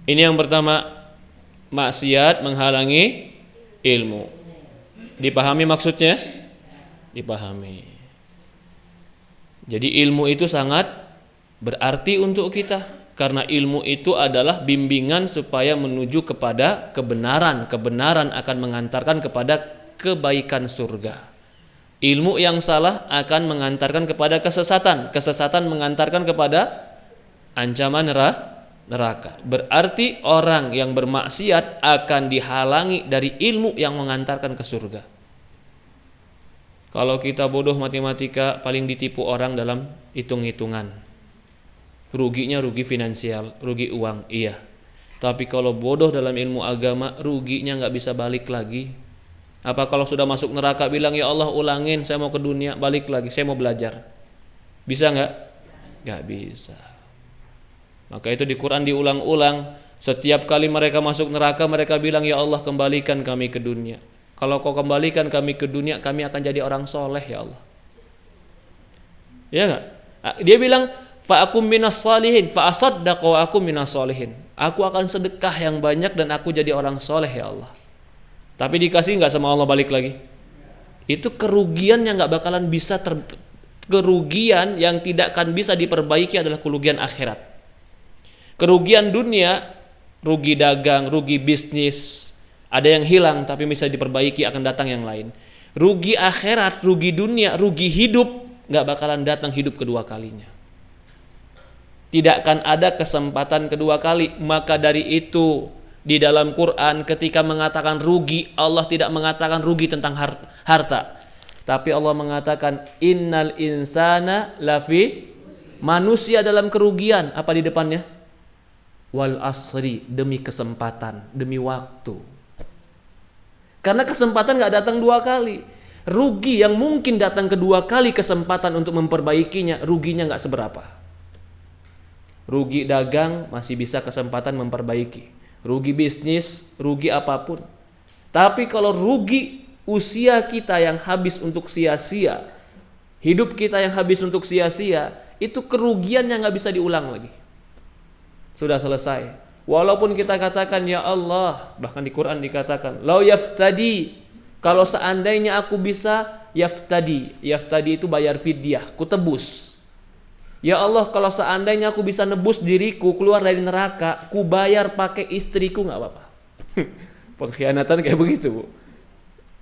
Ini yang pertama, maksiat menghalangi ilmu. Dipahami maksudnya? Dipahami. Jadi ilmu itu sangat berarti untuk kita. Karena ilmu itu adalah bimbingan supaya menuju kepada kebenaran. Kebenaran akan mengantarkan kepada kebaikan surga. Ilmu yang salah akan mengantarkan kepada kesesatan. Kesesatan mengantarkan kepada ancaman neraka. Berarti orang yang bermaksiat akan dihalangi dari ilmu yang mengantarkan ke surga. Kalau kita bodoh matematika, paling ditipu orang dalam hitung-hitungan. Ruginya rugi finansial, rugi uang, iya. Tapi kalau bodoh dalam ilmu agama, ruginya nggak bisa balik lagi. Apa kalau sudah masuk neraka bilang, ya Allah ulangin, saya mau ke dunia, balik lagi, saya mau belajar. Bisa nggak? Nggak bisa. Maka itu di Quran diulang-ulang. Setiap kali mereka masuk neraka, mereka bilang, ya Allah kembalikan kami ke dunia. Kalau kau kembalikan kami ke dunia, kami akan jadi orang soleh, ya Allah. Ya nggak? Dia bilang, fa'akum minas salihin, fa'asaddaqu akum minas salihin. Aku akan sedekah yang banyak dan aku jadi orang soleh, ya Allah. Tapi dikasih nggak sama Allah balik lagi? Itu kerugian yang nggak bakalan bisa kerugian yang tidak akan bisa diperbaiki adalah kerugian akhirat. Kerugian dunia, rugi dagang, rugi bisnis, ada yang hilang tapi bisa diperbaiki, akan datang yang lain. Rugi akhirat, rugi dunia, rugi hidup, nggak bakalan datang hidup kedua kalinya. Tidak akan ada kesempatan kedua kali. Maka dari itu di dalam Quran ketika mengatakan rugi, Allah tidak mengatakan rugi tentang harta. Tapi Allah mengatakan innal insana lafi, manusia dalam kerugian. Apa di depannya? Wal asri, demi kesempatan, demi waktu. Karena kesempatan gak datang dua kali. Rugi yang mungkin datang kedua kali kesempatan untuk memperbaikinya, ruginya gak seberapa. Rugi dagang masih bisa kesempatan memperbaiki. Rugi bisnis, rugi apapun. Tapi kalau rugi usia kita yang habis untuk sia-sia, hidup kita yang habis untuk sia-sia, itu kerugian yang gak bisa diulang lagi. Sudah selesai. Walaupun kita katakan ya Allah, bahkan di Quran dikatakan lau yaftadi, kalau seandainya aku bisa yaftadi. Yaftadi itu bayar fidyah, ku tebus. Ya Allah, kalau seandainya aku bisa nebus diriku keluar dari neraka, ku bayar pakai istriku, nggak apa-apa. Pengkhianatan kayak begitu, Bu.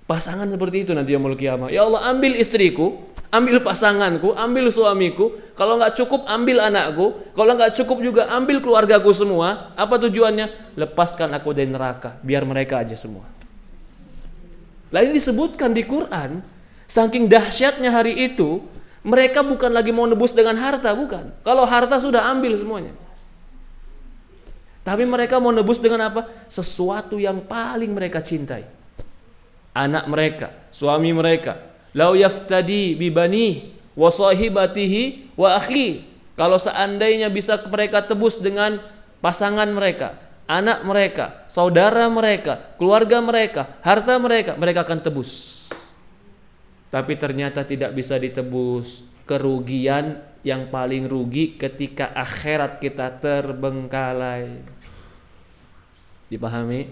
Pasangan seperti itu nanti yaumul qiyamah. Ya Allah, ambil istriku, ambil pasanganku, ambil suamiku. Kalau nggak cukup, ambil anakku. Kalau nggak cukup juga, ambil keluargaku semua. Apa tujuannya? Lepaskan aku dari neraka, biar mereka aja semua. Lain disebutkan di Quran, saking dahsyatnya hari itu, mereka bukan lagi mau nebus dengan harta, bukan. Kalau harta sudah ambil semuanya. Tapi mereka mau nebus dengan apa? Sesuatu yang paling mereka cintai. Anak mereka, suami mereka. Lau yaftadi bibani wa sahibatihi wa akhi. Kalau seandainya bisa mereka tebus dengan pasangan mereka, anak mereka, saudara mereka, keluarga mereka, harta mereka, mereka akan tebus. Tapi ternyata tidak bisa ditebus. Kerugian yang paling rugi ketika akhirat kita terbengkalai. Dipahami?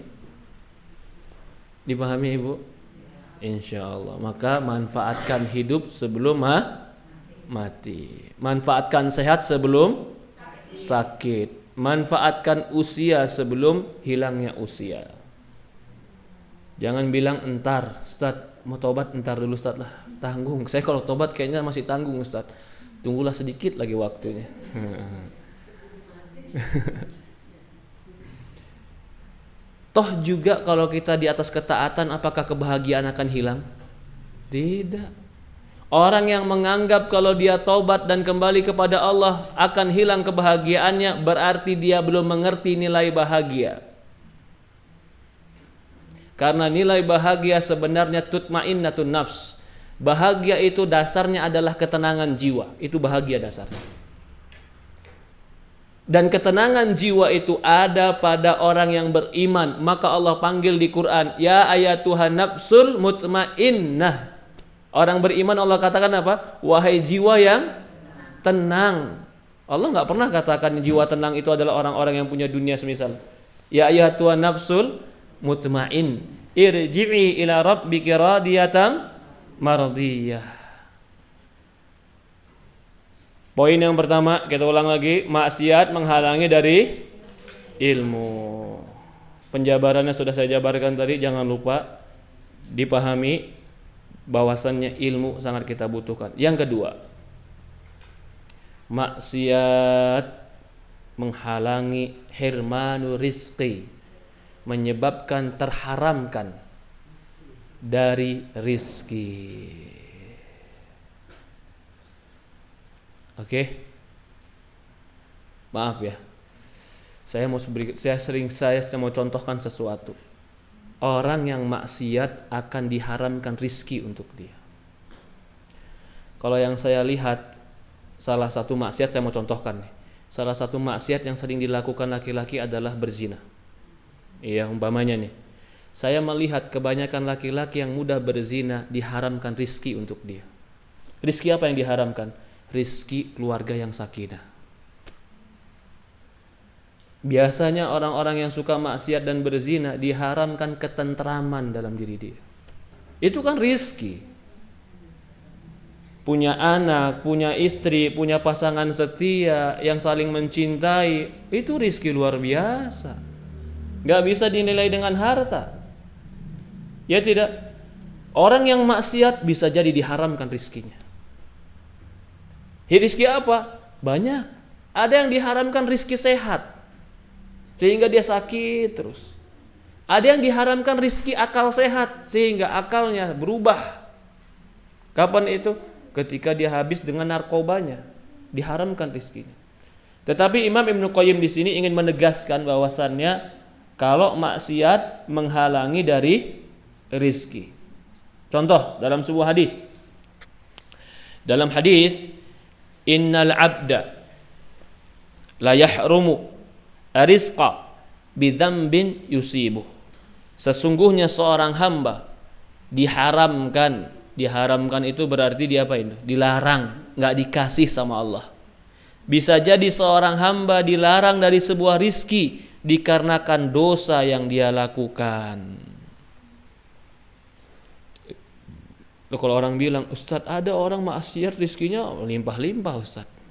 Dipahami Ibu? Insyaallah. Maka manfaatkan hidup sebelum mati. Manfaatkan sehat sebelum sakit. Manfaatkan usia sebelum hilangnya usia. Jangan bilang entar, Ustaz, mau tobat entar dulu Ustaz lah. Tanggung. Saya kalau tobat kayaknya masih tanggung Ustaz. Tunggulah sedikit lagi waktunya. Toh juga kalau kita di atas ketaatan, apakah kebahagiaan akan hilang? Tidak. Orang yang menganggap kalau dia taubat dan kembali kepada Allah akan hilang kebahagiaannya, berarti dia belum mengerti nilai bahagia. Karena nilai bahagia sebenarnya tutmainnatun nafs. Bahagia itu dasarnya adalah ketenangan jiwa. Itu bahagia dasarnya. Dan ketenangan jiwa itu ada pada orang yang beriman. Maka Allah panggil di Quran, ya ayatuhan nafsul mutmainnah. Orang beriman Allah katakan apa? Wahai jiwa yang tenang. Allah gak pernah katakan jiwa tenang itu adalah orang-orang yang punya dunia semisal. Ya ayatuhan nafsul mutmain, irji'i ila rabbiki radiyatan mardiyah. Poin yang pertama, kita ulang lagi, maksiat menghalangi dari ilmu. Penjabarannya sudah saya jabarkan tadi, jangan lupa dipahami bahwasannya ilmu sangat kita butuhkan. Yang kedua, maksiat menghalangi hirmanu rizqi, menyebabkan terharamkan dari rizki. Oke. Maaf ya. Saya mau contohkan sesuatu. Orang yang maksiat akan diharamkan rizki untuk dia. Kalau yang saya lihat, salah satu maksiat saya mau contohkan nih. Salah satu maksiat yang sering dilakukan laki-laki adalah berzina. Iya, umpamanya nih. Saya melihat kebanyakan laki-laki yang mudah berzina diharamkan rizki untuk dia. Rizki apa yang diharamkan? Rizki keluarga yang sakinah. Biasanya orang-orang yang suka maksiat dan berzina diharamkan ketentraman dalam diri dia. Itu kan rizki. Punya anak, punya istri, punya pasangan setia yang saling mencintai, itu rizki luar biasa. Gak bisa dinilai dengan harta. Ya tidak. Orang yang maksiat bisa jadi diharamkan rizkinya. Rizki apa? Banyak. Ada yang diharamkan rizki sehat, sehingga dia sakit terus. Ada yang diharamkan rizki akal sehat, sehingga akalnya berubah. Kapan itu? Ketika dia habis dengan narkobanya, diharamkan rizkinya. Tetapi Imam Ibnu Qayyim di sini ingin menegaskan bahwasannya kalau maksiat menghalangi dari rizki. Contoh dalam sebuah hadis. Dalam hadis, innal abda la yahrumu rizqa bidzambin yusibuh. Sesungguhnya seorang hamba diharamkan itu berarti dia apa itu? Dilarang, enggak dikasih sama Allah. Bisa jadi seorang hamba dilarang dari sebuah rizki dikarenakan dosa yang dia lakukan. Loh, kalau orang bilang, Ustadz ada orang maksiat rizkinya limpah-limpah Ustadz.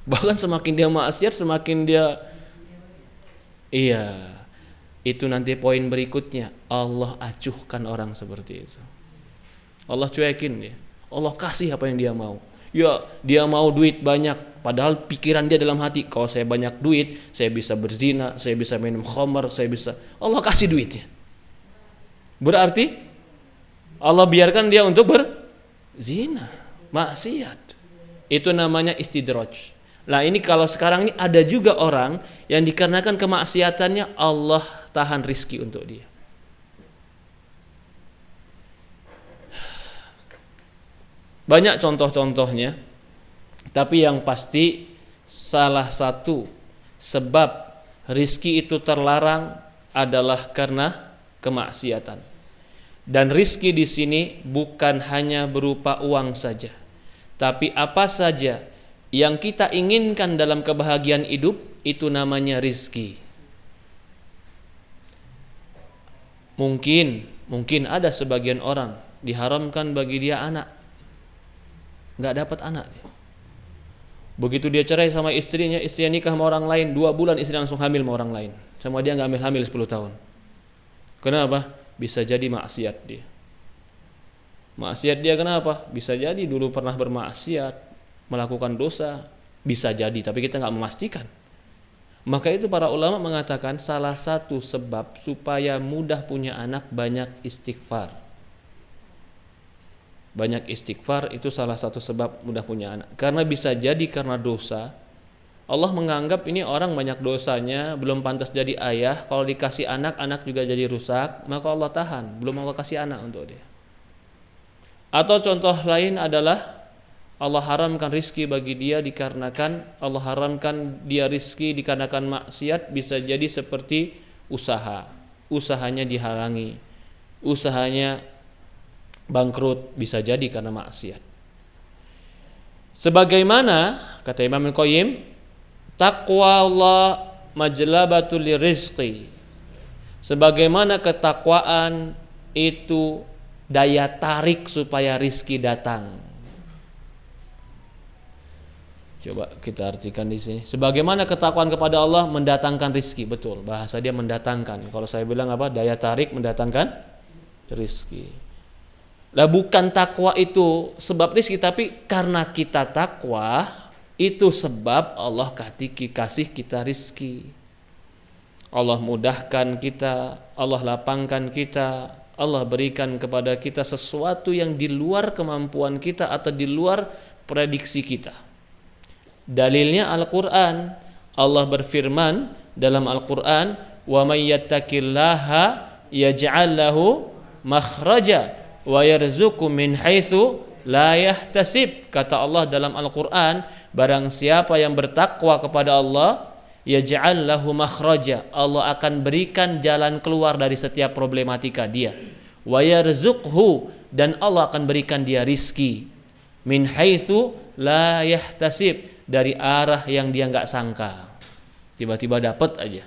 Bahkan semakin dia maksiat semakin dia, iya. Itu nanti poin berikutnya, Allah acuhkan orang seperti itu. Allah cuekin dia. Allah kasih apa yang dia mau. Ya, dia mau duit banyak, padahal pikiran dia dalam hati, kalau saya banyak duit, saya bisa berzina, saya bisa minum khamar, saya bisa. Allah kasih duitnya. Berarti Allah biarkan dia untuk berzina, maksiat. Itu namanya istidraj. Nah, ini kalau sekarang ini ada juga orang yang dikarenakan kemaksiatannya Allah tahan rizki untuk dia. Banyak contoh-contohnya, tapi yang pasti salah satu sebab rizki itu terlarang adalah karena kemaksiatan. Dan rizki di sini bukan hanya berupa uang saja, tapi apa saja yang kita inginkan dalam kebahagiaan hidup itu namanya rizki. Mungkin ada sebagian orang diharamkan bagi dia anak, nggak dapat anak. Begitu dia cerai sama istrinya nikah sama orang lain, 2 bulan istri langsung hamil sama orang lain. Sama dia nggak hamil 10 tahun. Kenapa? Bisa jadi maksiat dia. Maksiat dia kenapa? Bisa jadi dulu pernah bermaksiat, melakukan dosa. Bisa jadi, tapi kita nggak memastikan. Maka itu para ulama mengatakan salah satu sebab supaya mudah punya anak banyak istighfar. Banyak istighfar itu salah satu sebab mudah punya anak. Karena bisa jadi karena dosa, Allah menganggap ini orang banyak dosanya, belum pantas jadi ayah. Kalau dikasih anak, anak juga jadi rusak, maka Allah tahan, belum Allah kasih anak untuk dia. Atau contoh lain adalah Allah haramkan rizki bagi dia dikarenakan Allah haramkan dia rizki dikarenakan maksiat. Bisa jadi seperti usahanya dihalangi, usahanya bangkrut, bisa jadi karena maksiat. Sebagaimana kata Imam Al-Qayyim, taqwa Allah majlabatul lirizqi. Sebagaimana ketakwaan itu daya tarik supaya rizki datang. Coba kita artikan di sini. Sebagaimana ketakwaan kepada Allah mendatangkan rizki, betul. Bahasa dia mendatangkan. Kalau saya bilang apa? Daya tarik mendatangkan rizki. Lah bukan takwa itu sebab rizki, tapi karena kita takwa itu sebab Allah kasih kita rizki. Allah mudahkan kita, Allah lapangkan kita, Allah berikan kepada kita sesuatu yang di luar kemampuan kita atau di luar prediksi kita. Dalilnya Al-Quran. Allah berfirman dalam Al-Quran, wa may yattaqillaha yaj'al lahu makhraja wa yarzuqhu min haitsu la yahtasib. Kata Allah dalam Al-Quran, barang siapa yang bertakwa kepada Allah, yaj'al lahu makhraja, Allah akan berikan jalan keluar dari setiap problematika dia. Wa yarzuqhu, dan Allah akan berikan dia rizki. Min haitsu la yahtasib, dari arah yang dia nggak sangka, tiba-tiba dapat aja.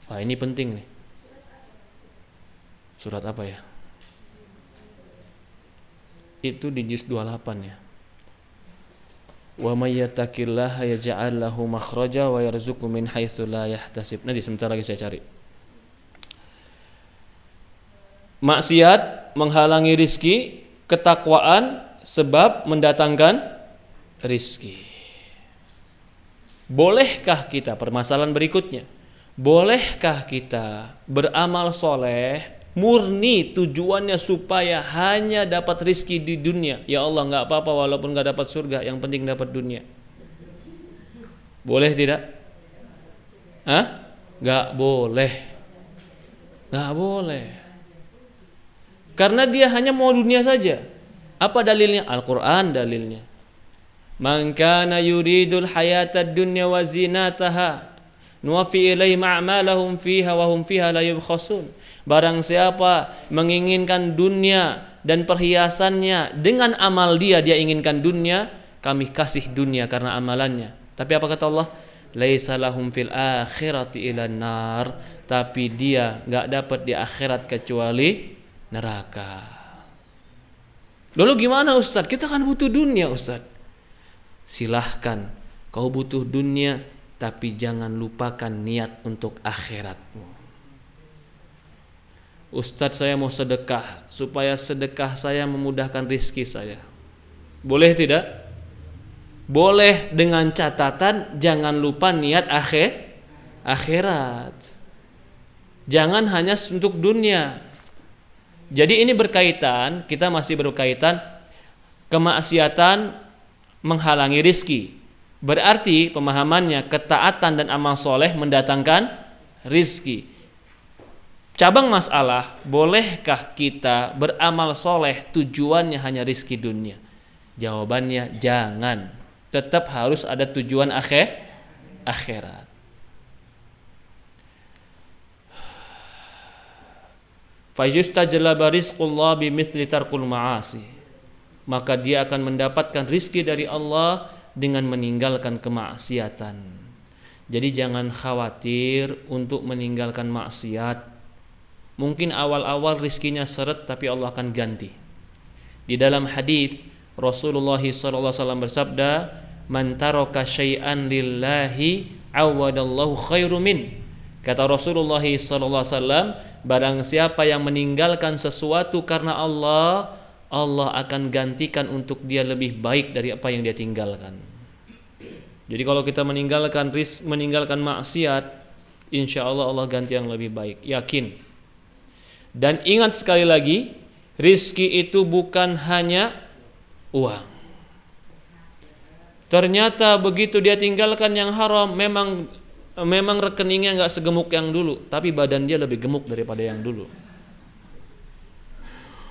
Wah, ini penting nih. Surat apa ya? Itu di juz 28 ya. Wa may yattaqillaha yaj'al lahu makhraja wa yarzuqhu min haitsu la yahtasib. Nanti sebentar lagi saya cari. Maksiat menghalangi rizki, ketakwaan sebab mendatangkan rizki. Bolehkah kita, permasalahan berikutnya, bolehkah kita beramal soleh murni tujuannya supaya hanya dapat rizki di dunia? Ya Allah, gak apa-apa walaupun gak dapat surga, yang penting dapat dunia. Boleh tidak? Gak boleh. Gak boleh. Karena dia hanya mau dunia saja. Apa dalilnya? Al-Quran dalilnya. Man kana yuridul hayatad dunya wa zinataha nuwaffi ilaihim a'malahum fiha wa hum fiha la yubkhasun. Barang siapa menginginkan dunia dan perhiasannya, dengan amal dia inginkan dunia, kami kasih dunia karena amalannya. Tapi apa kata Allah? Laisa lahum fil akhirati ilan nar, tapi dia enggak dapat di akhirat kecuali neraka. Lalu gimana Ustaz? Kita kan butuh dunia Ustaz. Silahkan, kau butuh dunia, tapi jangan lupakan niat untuk akhiratmu. Ustadz, saya mau sedekah supaya sedekah saya memudahkan rizki saya. Boleh tidak? Boleh, dengan catatan jangan lupa niat akhirat. Jangan hanya untuk dunia. Jadi ini berkaitan, kita masih berkaitan kemaksiatan menghalangi rizki. Berarti pemahamannya ketaatan dan amal soleh mendatangkan rizki. Cabang masalah, bolehkah kita beramal soleh tujuannya hanya rizki dunia? Jawabannya jangan. Tetap harus ada tujuan akhirat. Fayustajlaba rizqullah bimithli tarkul ma'asi. Maka dia akan mendapatkan rizki dari Allah dengan meninggalkan kemaksiatan. Jadi jangan khawatir untuk meninggalkan maksiat. Mungkin awal-awal rizkinya seret, tapi Allah akan ganti. Di dalam hadis Rasulullah SAW bersabda, "Man taraka syai'an lillahi awadallahu khairu min." Kata Rasulullah SAW, barang siapa yang meninggalkan sesuatu karena Allah, Allah akan gantikan untuk dia lebih baik dari apa yang dia tinggalkan. Jadi kalau kita meninggalkan maksiat, insya Allah Allah ganti yang lebih baik. Yakin. Dan ingat sekali lagi, rizki itu bukan hanya uang. Ternyata begitu dia tinggalkan yang haram, memang rekeningnya nggak segemuk yang dulu, tapi badan dia lebih gemuk daripada yang dulu.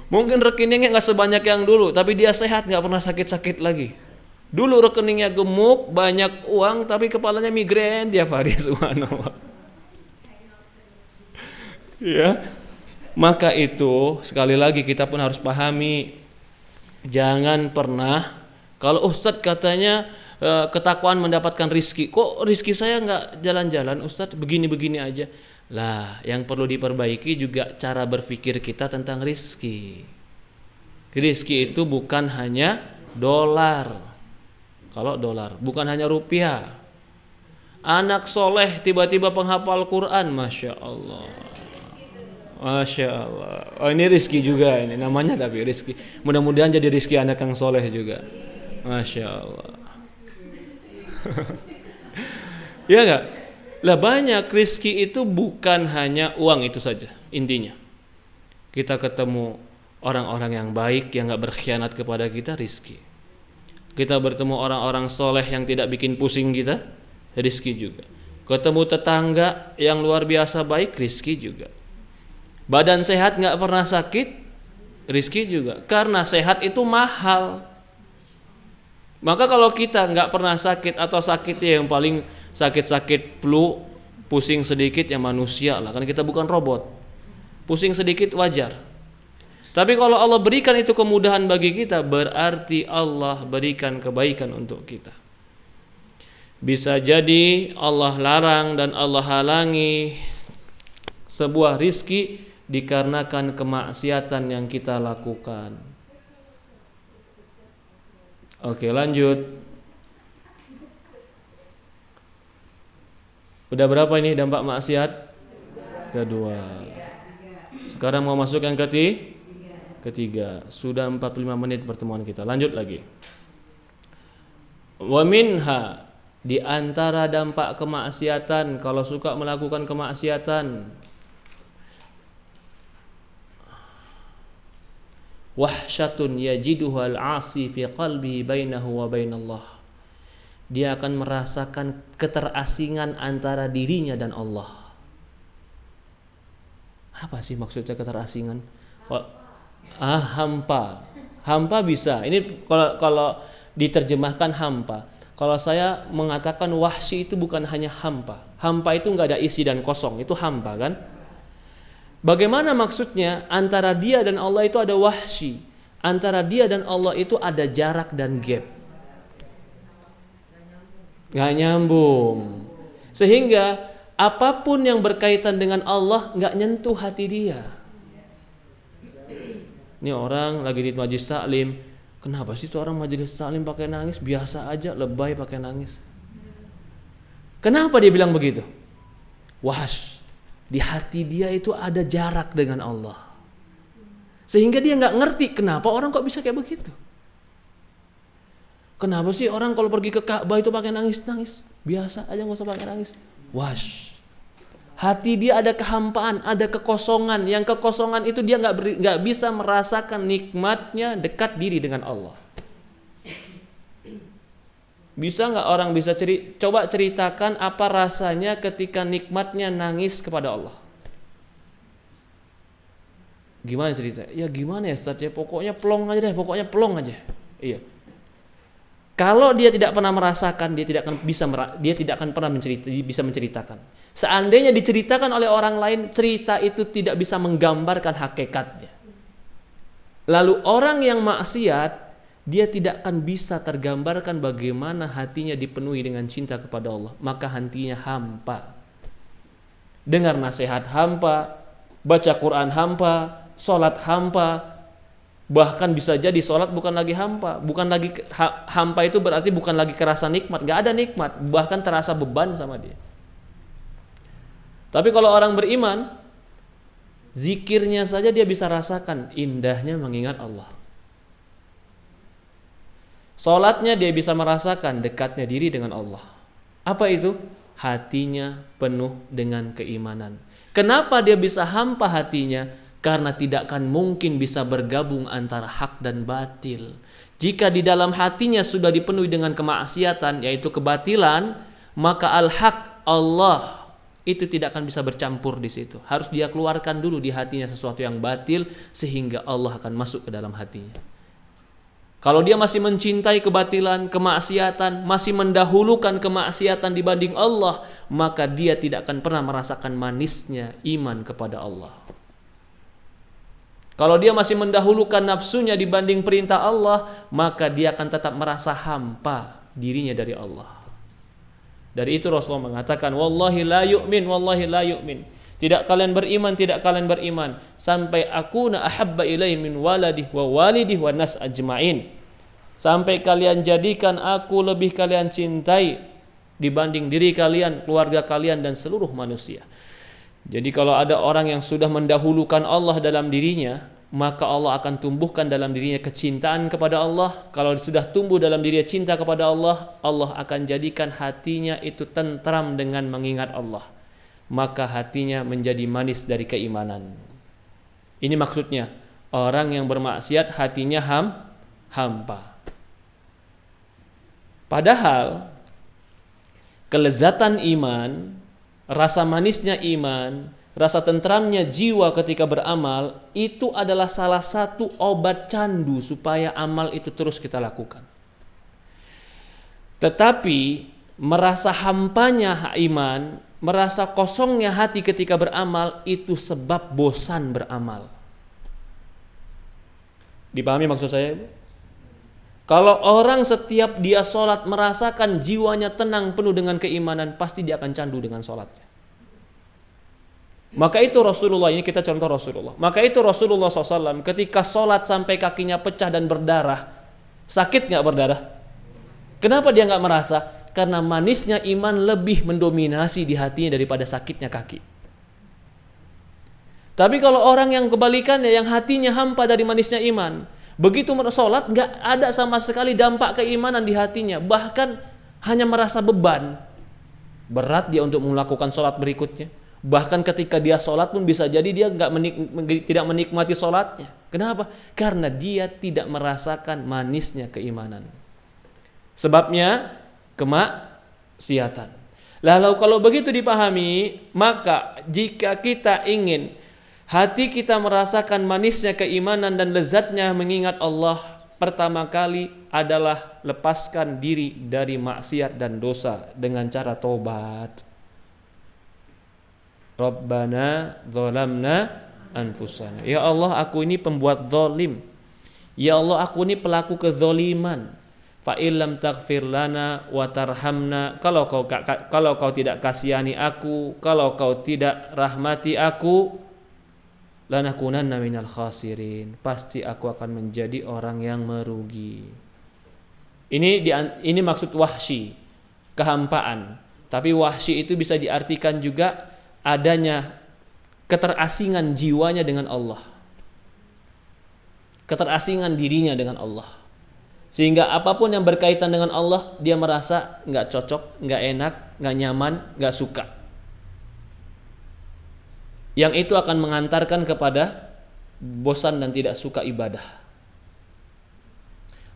Mungkin rekeningnya nggak sebanyak yang dulu, tapi dia sehat, nggak pernah sakit-sakit lagi. Dulu rekeningnya gemuk, banyak uang, tapi kepalanya migrain tiap hari. Subhanallah. Ya, maka itu sekali lagi kita pun harus pahami, jangan pernah kalau Ustadz katanya ketakwaan mendapatkan rizki, kok rizki saya nggak jalan-jalan Ustadz, begini-begini aja. Lah, yang perlu diperbaiki juga cara berpikir kita tentang rizki. Rizki itu bukan hanya dolar. Kalau dolar, bukan hanya rupiah. Anak soleh tiba-tiba penghafal Quran, Masya Allah. Masya Allah. Oh, ini rizki juga ini namanya, tapi rizki. Mudah-mudahan jadi rizki anak yang soleh juga. Masya Allah. Ya enggak? Lah banyak rizki itu bukan hanya uang itu saja intinya. Kita ketemu orang-orang yang baik yang enggak berkhianat kepada kita, rizki. Kita bertemu orang-orang soleh yang tidak bikin pusing kita, rizki juga. Ketemu tetangga yang luar biasa baik, rizki juga. Badan sehat enggak pernah sakit, rizki juga. Karena sehat itu mahal. Maka kalau kita nggak pernah sakit atau sakitnya yang paling sakit-sakit flu, pusing sedikit ya manusia lah, kan kita bukan robot. Pusing sedikit wajar. Tapi kalau Allah berikan itu kemudahan bagi kita, berarti Allah berikan kebaikan untuk kita. Bisa jadi Allah larang dan Allah halangi sebuah rizki dikarenakan kemaksiatan yang kita lakukan. Oke, lanjut. Udah berapa ini dampak maksiat? Kedua. Sekarang mau masuk yang ketiga. Sudah 45 menit pertemuan kita. Lanjut lagi. Wa minha, di antara dampak kemaksiatan, kalau suka melakukan kemaksiatan, wahsyatun yajiduhal 'asi fi qalbihi bainahu wa bainallah. Dia akan merasakan keterasingan antara dirinya dan Allah. Apa sih maksudnya keterasingan? Hampa. Hampa bisa. Ini kalau diterjemahkan hampa. Kalau saya mengatakan wahsy itu bukan hanya hampa. Hampa itu enggak ada isi dan kosong, itu hampa kan? Bagaimana maksudnya? Antara dia dan Allah itu ada wahsy. Antara dia dan Allah itu ada jarak dan gap. Gak nyambung. Sehingga apapun yang berkaitan dengan Allah gak nyentuh hati dia. Ini orang lagi di majelis taklim, kenapa sih tuh orang majelis taklim pakai nangis? Biasa aja, lebay pakai nangis. Kenapa dia bilang begitu? Wahsy. Di hati dia itu ada jarak dengan Allah. Sehingga dia nggak ngerti kenapa orang kok bisa kayak begitu. Kenapa sih orang kalau pergi ke Ka'bah itu pakai nangis-nangis? Biasa aja, nggak usah pakai nangis. Wash. Hati dia ada kehampaan, ada kekosongan. Yang kekosongan itu dia nggak bisa merasakan nikmatnya dekat diri dengan Allah. Bisa nggak orang bisa coba ceritakan apa rasanya ketika nikmatnya nangis kepada Allah? Gimana cerita? Ya gimana ya Ustaz? Ya pokoknya plong aja deh, pokoknya plong aja. Iya. Kalau dia tidak pernah merasakan, dia tidak akan pernah bisa menceritakan. Seandainya diceritakan oleh orang lain, cerita itu tidak bisa menggambarkan hakikatnya. Lalu orang yang maksiat, dia tidak akan bisa tergambarkan bagaimana hatinya dipenuhi dengan cinta kepada Allah. Maka hatinya hampa. Dengar nasihat hampa, baca Quran hampa, sholat hampa. Bahkan bisa jadi sholat bukan lagi hampa. Hampa itu berarti bukan lagi kerasa nikmat. Gak ada nikmat, bahkan terasa beban sama dia. Tapi kalau orang beriman, zikirnya saja dia bisa rasakan indahnya mengingat Allah. Salatnya dia bisa merasakan dekatnya diri dengan Allah. Apa itu? Hatinya penuh dengan keimanan. Kenapa dia bisa hampa hatinya? Karena tidak akan mungkin bisa bergabung antara hak dan batil. Jika di dalam hatinya sudah dipenuhi dengan kemaksiatan, yaitu kebatilan, maka al-haq Allah itu tidak akan bisa bercampur di situ. Harus dia keluarkan dulu di hatinya sesuatu yang batil sehingga Allah akan masuk ke dalam hatinya. Kalau dia masih mencintai kebatilan, kemaksiatan, masih mendahulukan kemaksiatan dibanding Allah, maka dia tidak akan pernah merasakan manisnya iman kepada Allah. Kalau dia masih mendahulukan nafsunya dibanding perintah Allah, maka dia akan tetap merasa hampa dirinya dari Allah. Dari itu Rasulullah mengatakan, wallahi la yu'min, wallahi la yu'min. Tidak kalian beriman, tidak kalian beriman sampai akuna ahabba ilaihi min waladih wa walidih wa nas ajma'in. Sampai kalian jadikan aku lebih kalian cintai dibanding diri kalian, keluarga kalian dan seluruh manusia. Jadi kalau ada orang yang sudah mendahulukan Allah dalam dirinya, maka Allah akan tumbuhkan dalam dirinya kecintaan kepada Allah. Kalau sudah tumbuh dalam dirinya cinta kepada Allah, Allah akan jadikan hatinya itu tentram dengan mengingat Allah. Maka hatinya menjadi manis dari keimanan. Ini maksudnya, orang yang bermaksiat hatinya hampa. Padahal kelezatan iman, rasa manisnya iman, rasa tentramnya jiwa ketika beramal, itu adalah salah satu obat candu supaya amal itu terus kita lakukan. Tetapi merasa hampanya iman, merasa kosongnya hati ketika beramal, itu sebab bosan beramal. Dipahami maksud saya? Kalau orang setiap dia sholat merasakan jiwanya tenang penuh dengan keimanan, pasti dia akan candu dengan sholatnya. Maka itu Rasulullah, ini kita contoh Rasulullah. Maka itu Rasulullah SAW ketika sholat sampai kakinya pecah dan berdarah, sakit gak berdarah? Kenapa dia gak merasa? Karena manisnya iman lebih mendominasi di hatinya daripada sakitnya kaki. Tapi kalau orang yang kebalikannya, yang hatinya hampa dari manisnya iman, begitu sholat gak ada sama sekali dampak keimanan di hatinya, bahkan hanya merasa beban. Berat dia untuk melakukan sholat berikutnya. Bahkan ketika dia sholat pun bisa jadi dia tidak menikmati sholatnya. Kenapa? Karena dia tidak merasakan manisnya keimanan. Sebabnya kemaksiatan. Lalu kalau begitu dipahami, maka jika kita ingin hati kita merasakan manisnya keimanan dan lezatnya mengingat Allah, pertama kali adalah lepaskan diri dari maksiat dan dosa dengan cara taubat. Rabbana zalamna anfusana. Ya Allah, aku ini pembuat zalim. Ya Allah, aku ini pelaku kezaliman. Fa illam taghfir lana wa tarhamna, kalau kau tidak kasihani aku, kalau kau tidak rahmati aku, lanakunanna minal khasirin, pasti aku akan menjadi orang yang merugi. Ini maksud wahsy, kehampaan. Tapi wahsy itu bisa diartikan juga adanya keterasingan jiwanya dengan Allah, keterasingan dirinya dengan Allah, sehingga apapun yang berkaitan dengan Allah dia merasa nggak cocok, nggak enak, nggak nyaman, nggak suka. Yang itu akan mengantarkan kepada bosan dan tidak suka ibadah.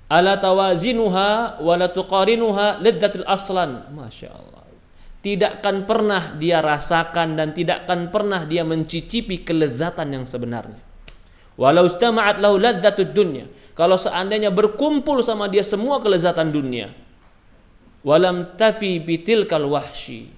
Ala tawazinuha wa la tuqarinuha ladzatul aslan. Masya Allah. Tidak akan pernah dia rasakan dan tidak akan pernah dia mencicipi kelezatan yang sebenarnya. Walau istama'at lahu ladzatud dunya. Kalau seandainya berkumpul sama dia semua kelezatan dunia. Walam tafi bitilkal wahsyi.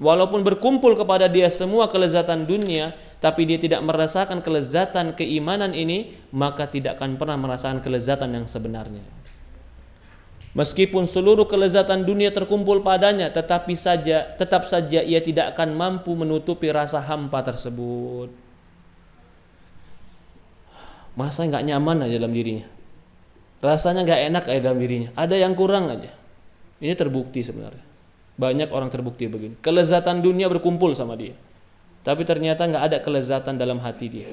Walaupun berkumpul kepada dia semua kelezatan dunia, tapi dia tidak merasakan kelezatan keimanan ini, maka tidak akan pernah merasakan kelezatan yang sebenarnya. Meskipun seluruh kelezatan dunia terkumpul padanya, tetap saja ia tidak akan mampu menutupi rasa hampa tersebut. Masa nggak nyaman aja dalam dirinya, rasanya nggak enak aja dalam dirinya, ada yang kurang aja. Ini terbukti sebenarnya. Banyak orang terbukti begini. Kelezatan dunia berkumpul sama dia, tapi ternyata nggak ada kelezatan dalam hati dia.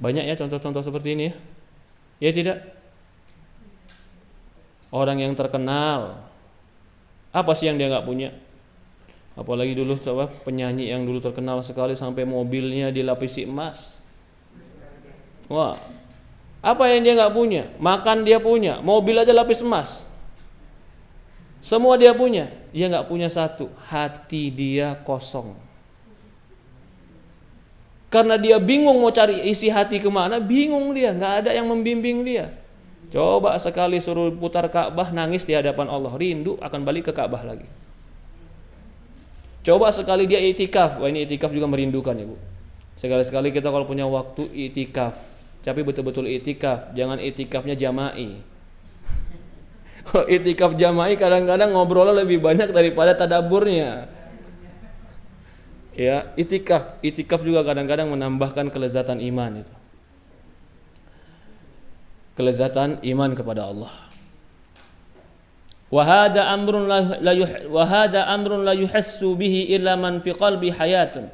Banyak ya contoh-contoh seperti ini ya. Ya tidak? Orang yang terkenal, apa sih yang dia nggak punya? Apalagi dulu penyanyi yang dulu terkenal sekali sampai mobilnya dilapisi emas. Wah, apa yang dia nggak punya? Makan dia punya, mobil aja lapis emas. Semua dia punya, dia nggak punya satu, hati dia kosong. Karena dia bingung mau cari isi hati kemana, bingung dia, nggak ada yang membimbing dia. Coba sekali suruh putar Ka'bah, nangis di hadapan Allah, rindu akan balik ke Ka'bah lagi. Coba sekali dia itikaf, wah ini itikaf juga merindukan ya Bu. Sekali-sekali kita kalau punya waktu itikaf, tapi betul-betul itikaf, jangan itikafnya jama'i. Kalau itikaf jama'i kadang-kadang ngobrolnya lebih banyak daripada tadaburnya. Ya, itikaf juga kadang-kadang menambahkan kelezatan iman itu. Kelezatan iman kepada Allah. Wa hada amrun la yuhassu bihi illa man fi qalbi hayatun.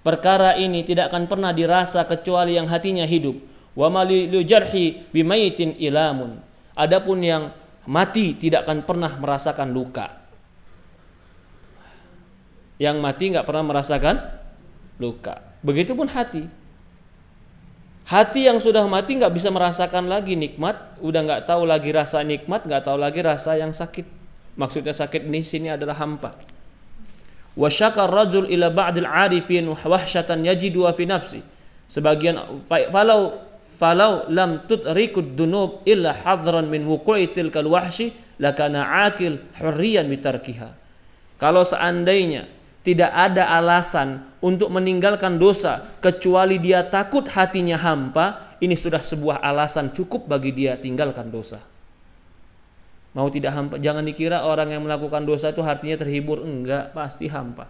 Perkara ini tidak akan pernah dirasa kecuali yang hatinya hidup. Wa ma li jarhi bimaytin ilamun. Adapun yang mati tidak akan pernah merasakan luka. Yang mati nggak pernah merasakan luka. Begitupun hati. Hati yang sudah mati nggak bisa merasakan lagi nikmat, udah nggak tahu lagi rasa nikmat, nggak tahu lagi rasa yang sakit. Maksudnya sakit di sini adalah hampa. Wa syakar rajul ila ba'dil 'arifin wahsyatan yajidu fi nafsi. Sebagian falau lam tudrikud dunub illa hadran min wuqu'i tilkal wahsy lakana akil hurriyan bitarkiha. Kalau seandainya tidak ada alasan untuk meninggalkan dosa kecuali dia takut hatinya hampa, ini sudah sebuah alasan cukup bagi dia tinggalkan dosa. Mau tidak hampa, jangan dikira orang yang melakukan dosa itu artinya terhibur, enggak, pasti hampa.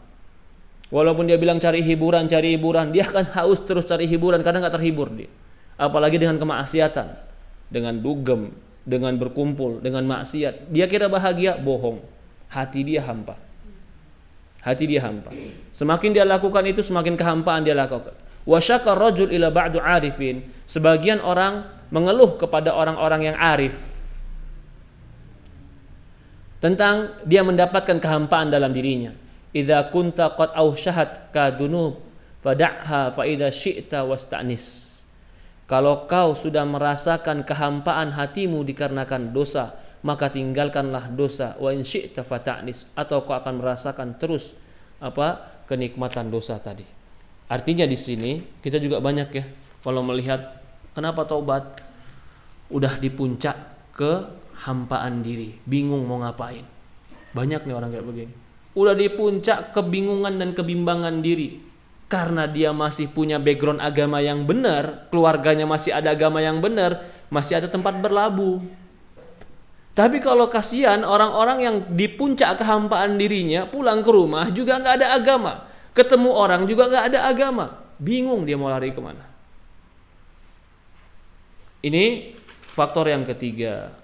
Walaupun dia bilang cari hiburan, dia akan haus terus cari hiburan karena enggak terhibur dia. Apalagi dengan kemaksiatan, dengan dugem, dengan berkumpul, dengan maksiat. Dia kira bahagia, bohong. Hati dia hampa. Hati dia hampa. Semakin dia lakukan itu, semakin kehampaan dia lakukan. Wa syakar rajul ila ba'du 'arifin. Sebagian orang mengeluh kepada orang-orang yang arif tentang dia mendapatkan kehampaan dalam dirinya. Idza kunta qad ausyhat ka dunub fad'ha fa idza syi'ta wasta'nis. Kalau kau sudah merasakan kehampaan hatimu dikarenakan dosa, maka tinggalkanlah dosa. Wa in syi'ta fata'nis, atau kau akan merasakan terus kenikmatan dosa tadi. Artinya di sini kita juga banyak ya kalau melihat kenapa taubat udah di puncak kehampaan diri, bingung mau ngapain. Banyak nih orang kayak begini. Udah di puncak kebingungan dan kebimbangan diri. Karena dia masih punya background agama yang benar, keluarganya masih ada agama yang benar, masih ada tempat berlabuh. Tapi kalau kasihan orang-orang yang di puncak kehampaan dirinya, pulang ke rumah juga nggak ada agama, ketemu orang juga nggak ada agama, bingung dia mau lari kemana. Ini faktor yang ketiga,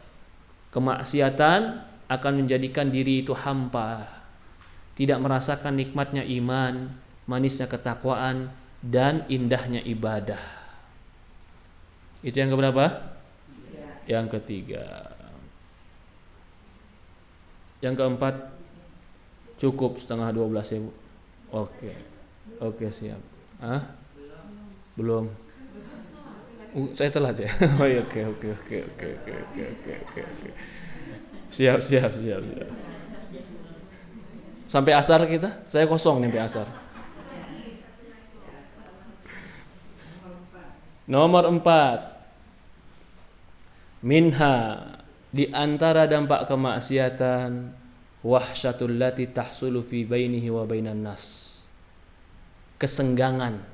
kemaksiatan akan menjadikan diri itu hampa. tidak merasakan nikmatnya iman, manisnya ketakwaan, dan indahnya ibadah. Itu yang keberapa? Yang ketiga. Yang keempat, cukup setengah 12 ya Bu? Oke siap. Belum. Saya telat ya. Oke. Siap. Sampai asar kita? Saya kosong nih sampai asar. Nomor 4. Minha, di antara dampak kemaksiatan, wahsyatul lati tahsulu fi bainihi wa bainan nas. Kesenggangan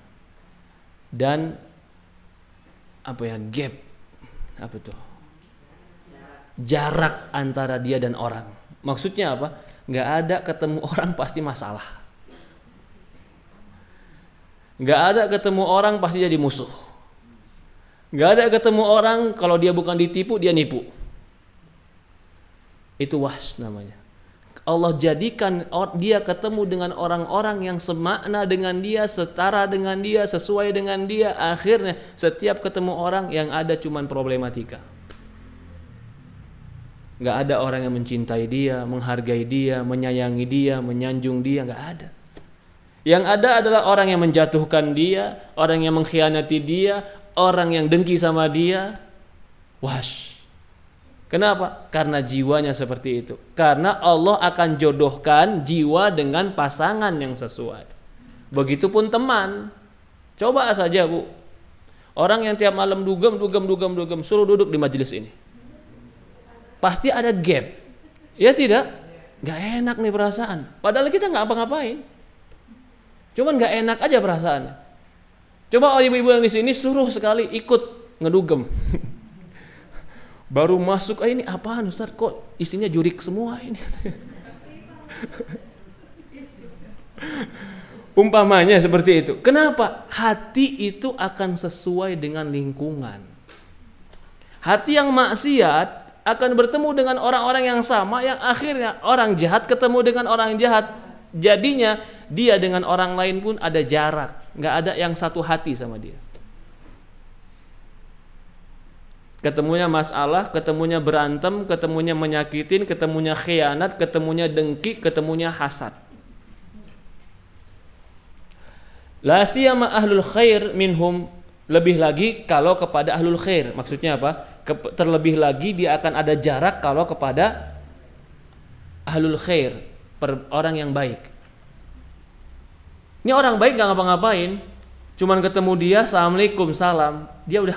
dan gap. Jarak antara dia dan orang. Maksudnya apa? Nggak ada ketemu orang pasti masalah. Nggak ada ketemu orang pasti jadi musuh. Nggak ada ketemu orang kalau dia bukan ditipu dia nipu. Itu wahsy namanya. Allah jadikan dia ketemu dengan orang-orang yang semakna dengan dia, setara dengan dia, sesuai dengan dia. Akhirnya setiap ketemu orang yang ada cuman problematika. Gak ada orang yang mencintai dia, menghargai dia, menyayangi dia, menyanjung dia. Gak ada. Yang ada adalah orang yang menjatuhkan dia, orang yang mengkhianati dia, orang yang dengki sama dia. Wahsy. Kenapa? Karena jiwanya seperti itu. Karena Allah akan jodohkan jiwa dengan pasangan yang sesuai. Begitupun teman. Coba saja Bu. Orang yang tiap malam dugem, suruh duduk di majelis ini. Pasti ada gap. Ya tidak? Gak enak nih perasaan. Padahal kita gak apa-ngapain. Cuman gak enak aja perasaannya. Coba ibu-ibu yang di sini suruh sekali ikut ngedugem. Baru masuk, ini apaan Ustaz, kok isinya jurik semua ini. Umpamanya seperti itu. Kenapa? Hati itu akan sesuai dengan lingkungan. Hati yang maksiat akan bertemu dengan orang-orang yang sama, yang akhirnya orang jahat ketemu dengan orang jahat. Jadinya dia dengan orang lain pun ada jarak. Gak ada yang satu hati sama dia. Ketemunya masalah, ketemunya berantem, ketemunya menyakitin, ketemunya khianat, ketemunya dengki, ketemunya hasad. La siyama ahlul khair minhum, lebih lagi kalau kepada ahlul khair. Maksudnya apa? Terlebih lagi dia akan ada jarak kalau kepada ahlul khair, orang yang baik. Ini orang baik gak ngapa-ngapain, cuman ketemu dia, assalamualaikum, salam, dia udah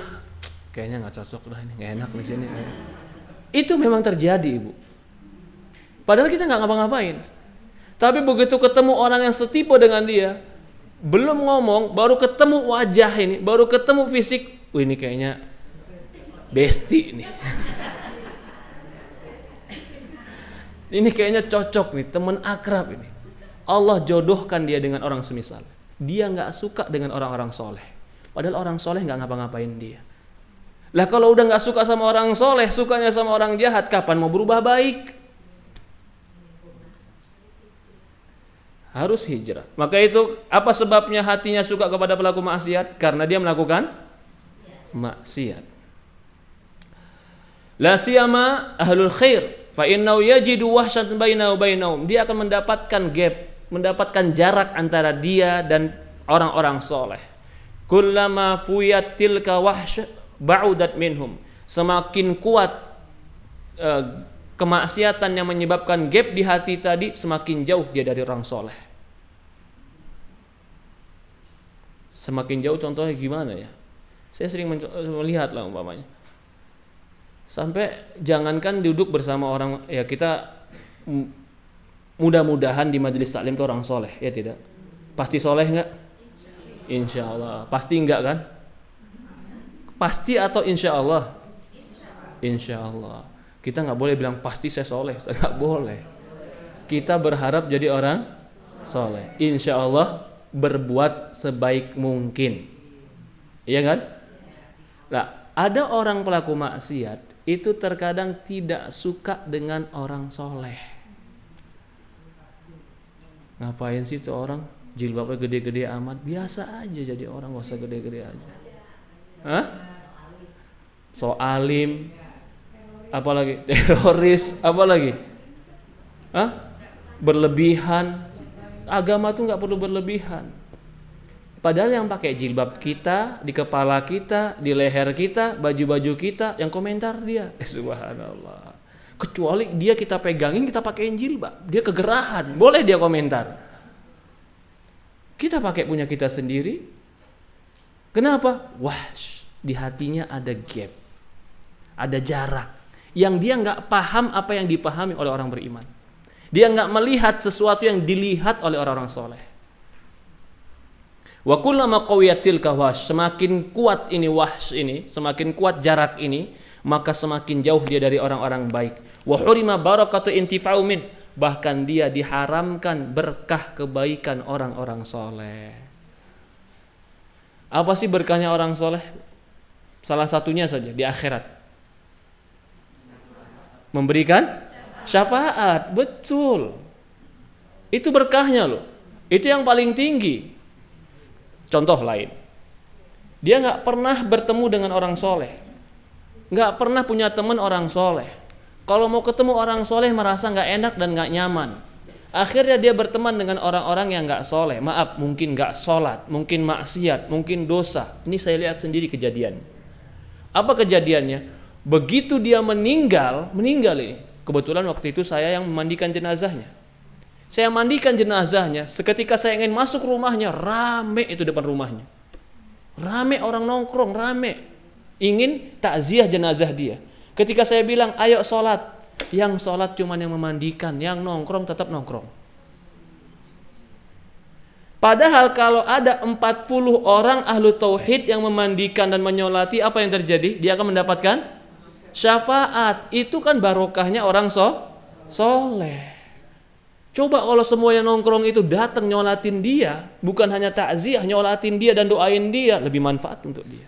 kayaknya nggak cocok lah, ini nggak enak di sini. Itu memang terjadi Ibu. Padahal kita nggak ngapa-ngapain. Tapi begitu ketemu orang yang setipe dengan dia, belum ngomong, baru ketemu wajah ini, baru ketemu fisik, ini kayaknya besti nih. Ini kayaknya cocok nih, teman akrab ini. Allah jodohkan dia dengan orang semisal. Dia nggak suka dengan orang-orang soleh. Padahal orang soleh nggak ngapa-ngapain dia. Lah kalau udah gak suka sama orang soleh, sukanya sama orang jahat, kapan mau berubah baik? Harus hijrah. Maka itu apa sebabnya hatinya suka kepada pelaku maksiat? Karena dia melakukan maksiat. La siyama ahlul khair fa innahu yajidu wahsyatan bainahu bainahum. Dia akan mendapatkan gap, mendapatkan jarak antara dia dan orang-orang soleh. Kullama fuyat tilka wahsy ba'udat minhum. Semakin kuat kemaksiatan yang menyebabkan gap di hati tadi, semakin jauh dia dari orang soleh. Semakin jauh contohnya gimana ya? Saya sering melihat lah umpamanya. Sampai jangankan duduk bersama orang, ya kita mudah-mudahan di majelis taklim itu orang soleh, ya tidak? Pasti soleh enggak? Insya Allah. Pasti enggak kan? Pasti atau insya Allah? Insya Allah. Kita nggak boleh bilang pasti saya soleh, nggak boleh. Kita berharap jadi orang soleh. Insya Allah berbuat sebaik mungkin. Iya kan? Nah, ada orang pelaku maksiat itu terkadang tidak suka dengan orang soleh. Ngapain sih tuh orang jilbabnya gede-gede amat? Biasa aja jadi orang, gak usah gede-gede aja. Hah? So alim, apalagi teroris, apalagi? Hah? Berlebihan. Agama tuh nggak perlu berlebihan. Padahal yang pakai jilbab kita, di kepala kita, di leher kita, baju-baju kita, yang komentar dia. Subhanallah. Kecuali dia kita pegangin, kita pakein jilbab, dia kegerahan, boleh dia komentar. Kita pakai punya kita sendiri. Kenapa? Wah, di hatinya ada gap, ada jarak, yang dia nggak paham apa yang dipahami oleh orang beriman. Dia nggak melihat sesuatu yang dilihat oleh orang-orang soleh. Wa kullama qawiyatil wahsh, semakin kuat ini wahsh ini, semakin kuat jarak ini, maka semakin jauh dia dari orang-orang baik. Wa hurima barakatu intifa'u min, bahkan dia diharamkan berkah kebaikan orang-orang soleh. Apa sih berkahnya orang soleh? Salah satunya saja di akhirat, memberikan syafaat. Betul, itu berkahnya loh, itu yang paling tinggi. Contoh lain, dia nggak pernah bertemu dengan orang soleh, nggak pernah punya teman orang soleh. Kalau mau ketemu orang soleh merasa nggak enak dan nggak nyaman. Akhirnya dia berteman dengan orang-orang yang nggak soleh. Maaf, mungkin nggak sholat, mungkin maksiat, mungkin dosa. Ini saya lihat sendiri kejadian. Apa kejadiannya? Begitu dia meninggal ini. Kebetulan waktu itu saya yang memandikan jenazahnya. Saya mandikan jenazahnya, seketika saya ingin masuk rumahnya, rame itu depan rumahnya. Rame orang nongkrong, rame. Ingin takziah jenazah dia. Ketika saya bilang, ayo sholat. Yang sholat cuma yang memandikan, yang nongkrong tetap nongkrong. Padahal kalau ada 40 orang ahlu tauhid yang memandikan dan menyolati, apa yang terjadi? Dia akan mendapatkan syafaat. Itu kan barokahnya orang soleh. Coba kalau semua yang nongkrong itu datang nyolatin dia, bukan hanya takziah, nyolatin dia dan doain dia, lebih manfaat untuk dia.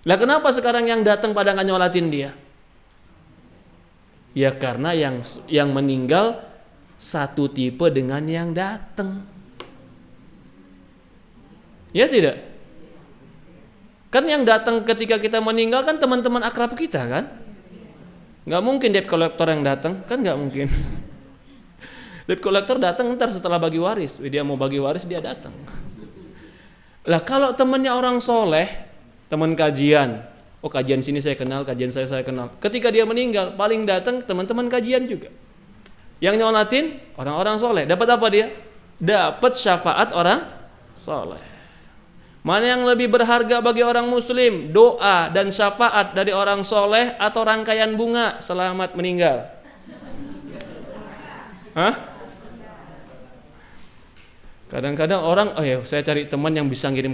Lah kenapa sekarang yang datang pada nggak nyolatin dia? Ya karena yang meninggal satu tipe dengan yang datang. Ya tidak? Kan yang datang ketika kita meninggal kan teman-teman akrab kita kan? Nggak mungkin debt collector yang datang, kan nggak mungkin. Debt collector datang ntar setelah bagi waris, dia mau bagi waris dia datang. Lah kalau temannya orang soleh, teman kajian, oh kajian sini saya kenal, kajian saya kenal. Ketika dia meninggal, paling datang teman-teman kajian juga. Yang nyolatin orang-orang soleh, dapat apa dia? Dapat syafaat orang soleh. Mana yang lebih berharga bagi orang muslim? Doa dan syafaat dari orang soleh atau rangkaian bunga selamat meninggal? Hah? Kadang-kadang orang, oh ya saya cari teman yang bisa ngirim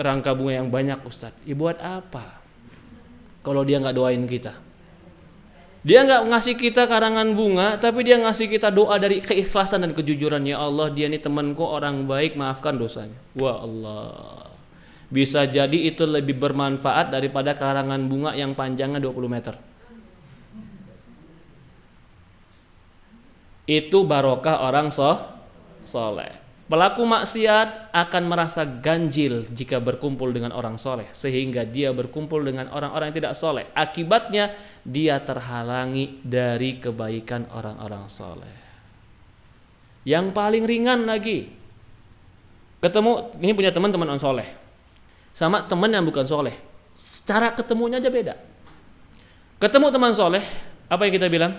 rangka bunga yang banyak Ustadz. Ya buat apa? Kalau dia nggak doain kita. Dia nggak ngasih kita karangan bunga, tapi dia ngasih kita doa dari keikhlasan dan kejujuran. Ya Allah, dia ini temanku orang baik, maafkan dosanya. Wah Allah. Bisa jadi itu lebih bermanfaat daripada karangan bunga yang panjangnya 20 meter. Itu barokah orang soleh. Pelaku maksiat akan merasa ganjil jika berkumpul dengan orang soleh, sehingga dia berkumpul dengan orang-orang yang tidak soleh. Akibatnya dia terhalangi dari kebaikan orang-orang soleh. Yang paling ringan lagi, ketemu ini punya teman-teman orang soleh, sama teman yang bukan soleh, cara ketemunya aja beda. Ketemu teman soleh, apa yang kita bilang?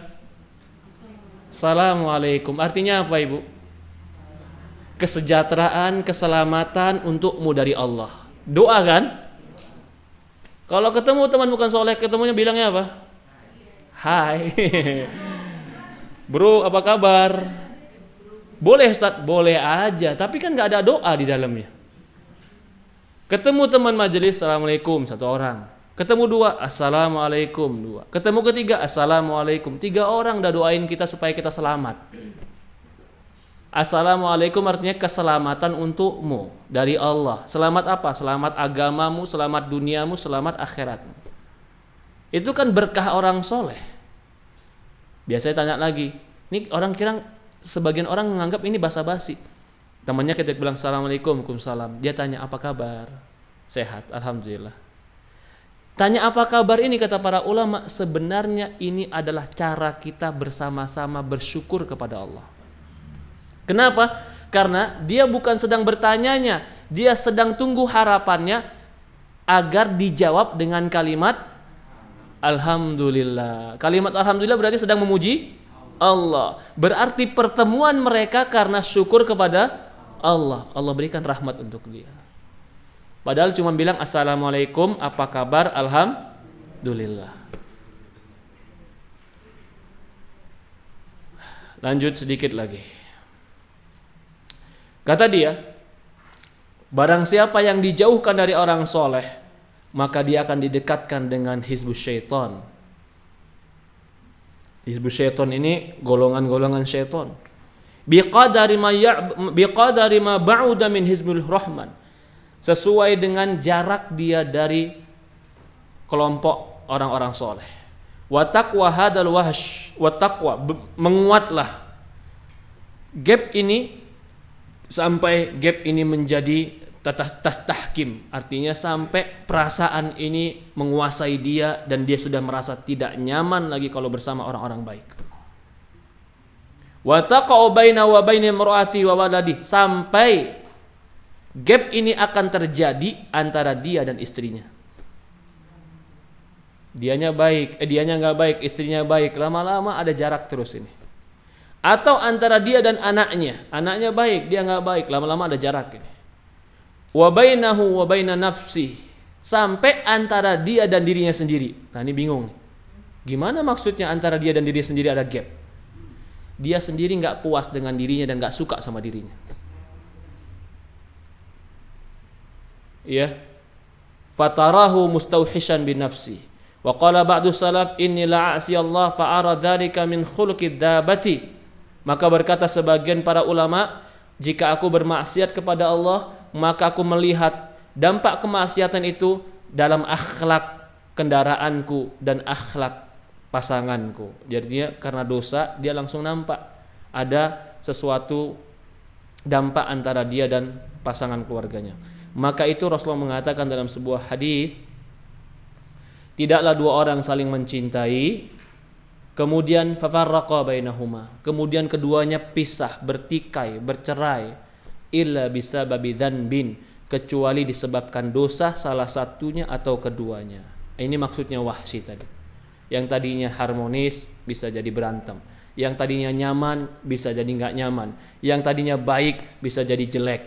Assalamualaikum. Artinya apa ibu? Kesejahteraan, keselamatan untukmu dari Allah. Doa kan? Kalau ketemu teman bukan soleh, ketemunya bilangnya apa? Hai. Bro, apa kabar? Boleh Ustaz? Boleh aja, tapi kan gak ada doa di dalamnya. Ketemu teman majelis, Assalamualaikum, satu orang. Ketemu dua, Assalamualaikum, dua. Ketemu ketiga, Assalamualaikum. 3 orang udah doain kita supaya kita selamat. Assalamualaikum artinya keselamatan untukmu dari Allah. Selamat apa? Selamat agamamu, selamat duniamu, selamat akhiratmu. Itu kan berkah orang soleh. Biasanya tanya lagi, ini orang kira sebagian orang menganggap ini basa-basi. Temannya ketika bilang assalamualaikum, waalaikumsalam, dia tanya apa kabar? Sehat, alhamdulillah. Tanya apa kabar ini, kata para ulama, sebenarnya ini adalah cara kita bersama-sama bersyukur kepada Allah. Kenapa? Karena dia bukan sedang bertanyanya, dia sedang tunggu harapannya agar dijawab dengan kalimat alhamdulillah. Kalimat alhamdulillah berarti sedang memuji Allah. Berarti pertemuan mereka karena syukur kepada Allah. Allah berikan rahmat untuk dia. Padahal cuma bilang assalamualaikum, apa kabar, alhamdulillah. Lanjut sedikit lagi. Kata dia, barang siapa yang dijauhkan dari orang soleh, maka dia akan didekatkan dengan hizbus syaitan. Hizbus syaitan ini golongan-golongan syaitan. Biqadari ma ba'uda min hizbul rahman. Sesuai dengan jarak dia dari kelompok orang-orang soleh. Wa taqwa hadal wahsh, wa taqwa, menguatlah gap ini sampai gap ini menjadi tahkim, artinya sampai perasaan ini menguasai dia dan dia sudah merasa tidak nyaman lagi kalau bersama orang-orang baik. Wa taqa'u baina wa baina imraati wa waladi, sampai gap ini akan terjadi antara dia dan istrinya. Dianya baik, dianya enggak baik, istrinya baik, lama-lama ada jarak terus ini. Atau antara dia dan anaknya baik, dia enggak baik, lama-lama ada jarak ini. Wa bainahu wa baina nafsi, sampai antara dia dan dirinya sendiri. Nah, ini bingung. Gimana maksudnya antara dia dan dirinya sendiri ada gap? Dia sendiri enggak puas dengan dirinya dan enggak suka sama dirinya. Ya. Fatarahu mustauhishan bin nafsi. Wa qala ba'du salaf inni la'asi Allah fa ara dzalika min khuluqid dabati. Maka berkata sebagian para ulama, jika aku bermaksiat kepada Allah, maka aku melihat dampak kemaksiatan itu dalam akhlak kendaraanku dan akhlak pasanganku. Jadinya karena dosa dia langsung nampak ada sesuatu dampak antara dia dan pasangan keluarganya. Maka itu Rasulullah mengatakan dalam sebuah hadis, tidaklah dua orang saling mencintai kemudian fafarraqa bainahuma, kemudian keduanya pisah, bertikai, bercerai, illa bisababi dzanbin, kecuali disebabkan dosa salah satunya atau keduanya. Ini maksudnya wahsy tadi. Yang tadinya harmonis bisa jadi berantem, yang tadinya nyaman bisa jadi enggak nyaman, yang tadinya baik bisa jadi jelek.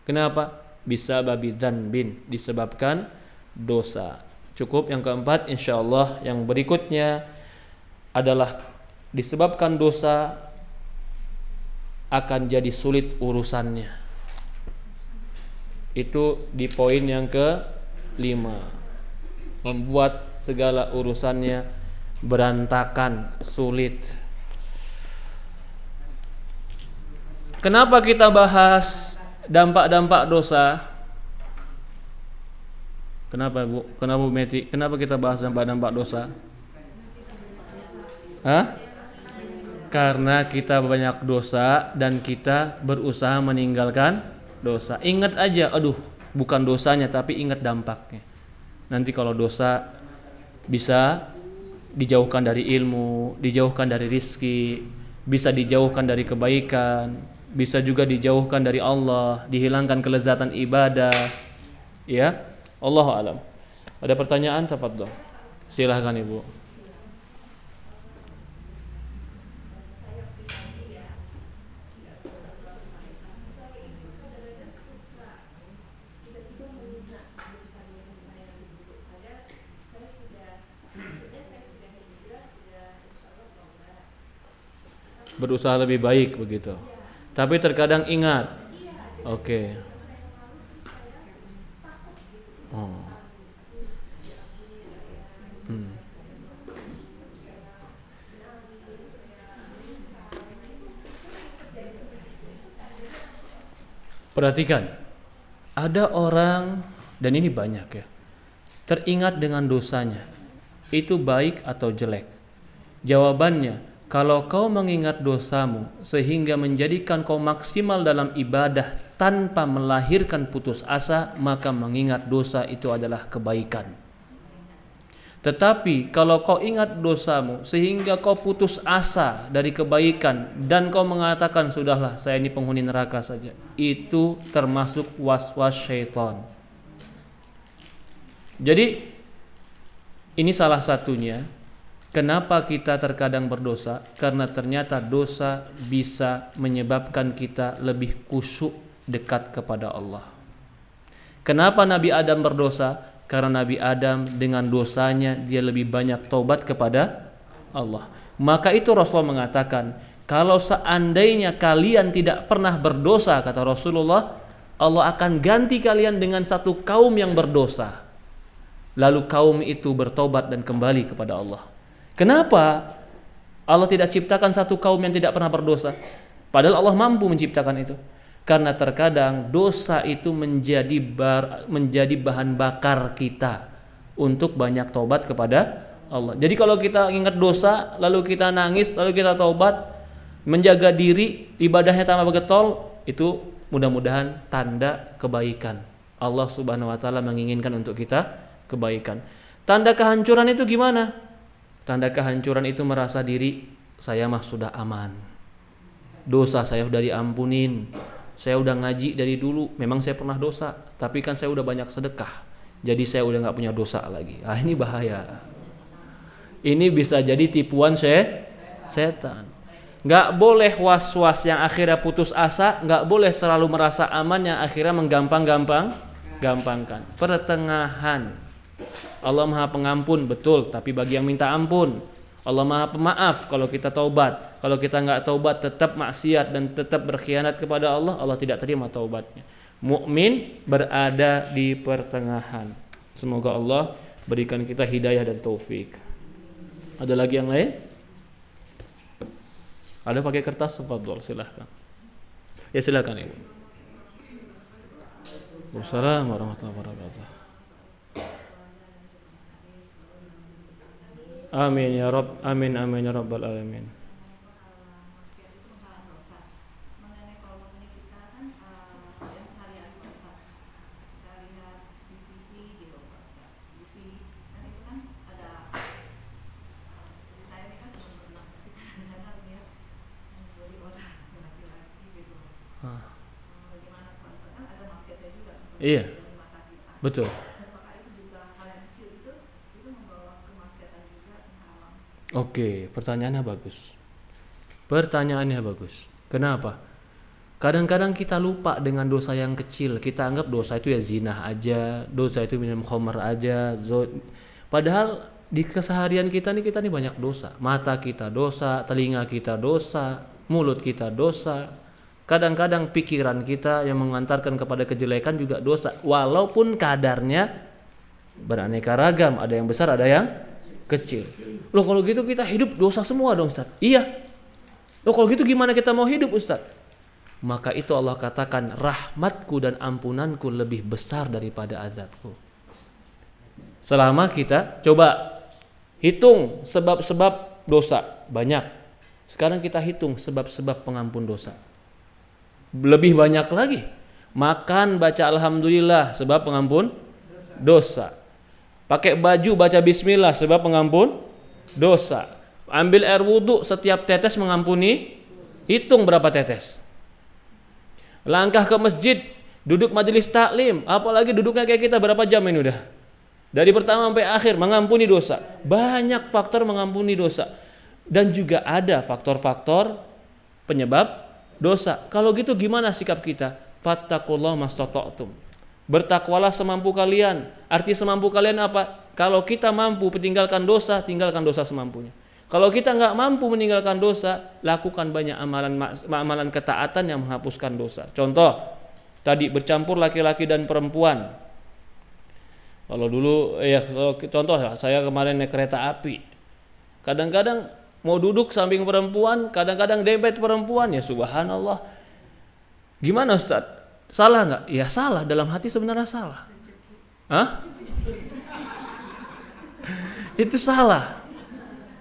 Kenapa? Bisababi dzanbin, disebabkan dosa. Cukup yang keempat, insyaallah yang berikutnya adalah disebabkan dosa akan jadi sulit urusannya. Itu di poin yang ke-5. Membuat segala urusannya berantakan, sulit. Kenapa kita bahas dampak-dampak dosa? Kenapa Bu? Kenapa Bu Meti? Kenapa kita bahas dampak-dampak dosa? Karena kita banyak dosa dan kita berusaha meninggalkan dosa. Ingat aja, bukan dosanya tapi ingat dampaknya. Nanti kalau dosa bisa dijauhkan dari ilmu, dijauhkan dari rizki, bisa dijauhkan dari kebaikan, bisa juga dijauhkan dari Allah, dihilangkan kelezatan ibadah. Ya, Allahu a'lam. Ada pertanyaan? Tafadhol. Silahkan Ibu. Berusaha lebih baik begitu. Tapi terkadang ingat. Oke. Perhatikan. Ada orang, dan ini banyak ya, teringat dengan dosanya. Itu baik atau jelek? Jawabannya, kalau kau mengingat dosamu sehingga menjadikan kau maksimal dalam ibadah tanpa melahirkan putus asa, maka mengingat dosa itu adalah kebaikan. Tetapi kalau kau ingat dosamu sehingga kau putus asa dari kebaikan dan kau mengatakan sudahlah saya ini penghuni neraka saja, itu termasuk waswas syaitan. Jadi ini salah satunya kenapa kita terkadang berdosa, karena ternyata dosa bisa menyebabkan kita lebih khusyuk dekat kepada Allah. Kenapa Nabi Adam berdosa? Karena Nabi Adam dengan dosanya dia lebih banyak taubat kepada Allah. Maka itu Rasulullah mengatakan, kalau seandainya kalian tidak pernah berdosa, kata Rasulullah, Allah akan ganti kalian dengan satu kaum yang berdosa. Lalu kaum itu bertobat dan kembali kepada Allah. Kenapa Allah tidak ciptakan satu kaum yang tidak pernah berdosa? Padahal Allah mampu menciptakan itu. Karena terkadang dosa itu menjadi bahan bakar kita untuk banyak taubat kepada Allah. Jadi kalau kita ingat dosa, lalu kita nangis, lalu kita taubat, menjaga diri, ibadahnya tambah getol, itu mudah-mudahan tanda kebaikan. Allah Subhanahu wa taala menginginkan untuk kita kebaikan. Tanda kehancuran itu gimana? Tanda kehancuran itu merasa diri saya mah sudah aman. Dosa saya sudah diampunin. Saya udah ngaji dari dulu, memang saya pernah dosa, tapi kan saya udah banyak sedekah, jadi saya udah gak punya dosa lagi. Ini bahaya. Ini bisa jadi tipuan setan. Gak boleh was-was yang akhirnya putus asa, gak boleh terlalu merasa aman yang akhirnya gampangkan. Pertengahan. Allah Maha Pengampun, betul, tapi bagi yang minta ampun. Allah Maha Pemaaf kalau kita taubat. Kalau kita enggak taubat tetap maksiat dan tetap berkhianat kepada Allah, Allah tidak terima taubatnya. Mukmin berada di pertengahan. Semoga Allah berikan kita hidayah dan taufik. Ada lagi yang lain? Ada pakai kertas? Tafadhol, silahkan. Ya silakan Ibu. Wassalamualaikum warahmatullahi wabarakatuh. Amin ya Rabb, amin ya Rabbal alamin. Iya, betul. Oke, pertanyaannya bagus. Kenapa? Kadang-kadang kita lupa dengan dosa yang kecil. Kita anggap dosa itu ya zina aja, dosa itu minum khamr aja. Padahal di keseharian kita nih banyak dosa. Mata kita dosa, telinga kita dosa, mulut kita dosa. Kadang-kadang pikiran kita yang mengantarkan kepada kejelekan juga dosa. Walaupun kadarnya beraneka ragam, ada yang besar, ada yang kecil. Loh kalau gitu kita hidup dosa semua dong Ustaz. Iya. Loh kalau gitu gimana kita mau hidup Ustaz? Maka itu Allah katakan rahmatku dan ampunanku lebih besar daripada azabku. Selama kita coba hitung sebab-sebab dosa banyak. Sekarang kita hitung sebab-sebab pengampun dosa. Lebih banyak lagi. Makan baca alhamdulillah sebab pengampun dosa. Pakai baju baca bismillah sebab pengampun dosa. Ambil air wudhu setiap tetes mengampuni. Hitung berapa tetes. Langkah ke masjid, duduk majelis taklim, apalagi duduknya kayak kita berapa jam ini udah. Dari pertama sampai akhir mengampuni dosa. Banyak faktor mengampuni dosa. Dan juga ada faktor-faktor penyebab dosa. Kalau gitu gimana sikap kita? Fattaqullaha mastata'tum. Bertakwalah semampu kalian. Arti semampu kalian apa? Kalau kita mampu tinggalkan dosa semampunya. Kalau kita nggak mampu meninggalkan dosa, lakukan banyak amalan ketaatan yang menghapuskan dosa. Contoh, tadi bercampur laki-laki dan perempuan. Kalau dulu contoh saya kemarin naik kereta api. Kadang-kadang mau duduk samping perempuan, kadang-kadang dempet perempuan, ya subhanallah. Gimana Ustaz? Salah nggak? Ya salah, dalam hati sebenarnya salah. Hah? Itu salah.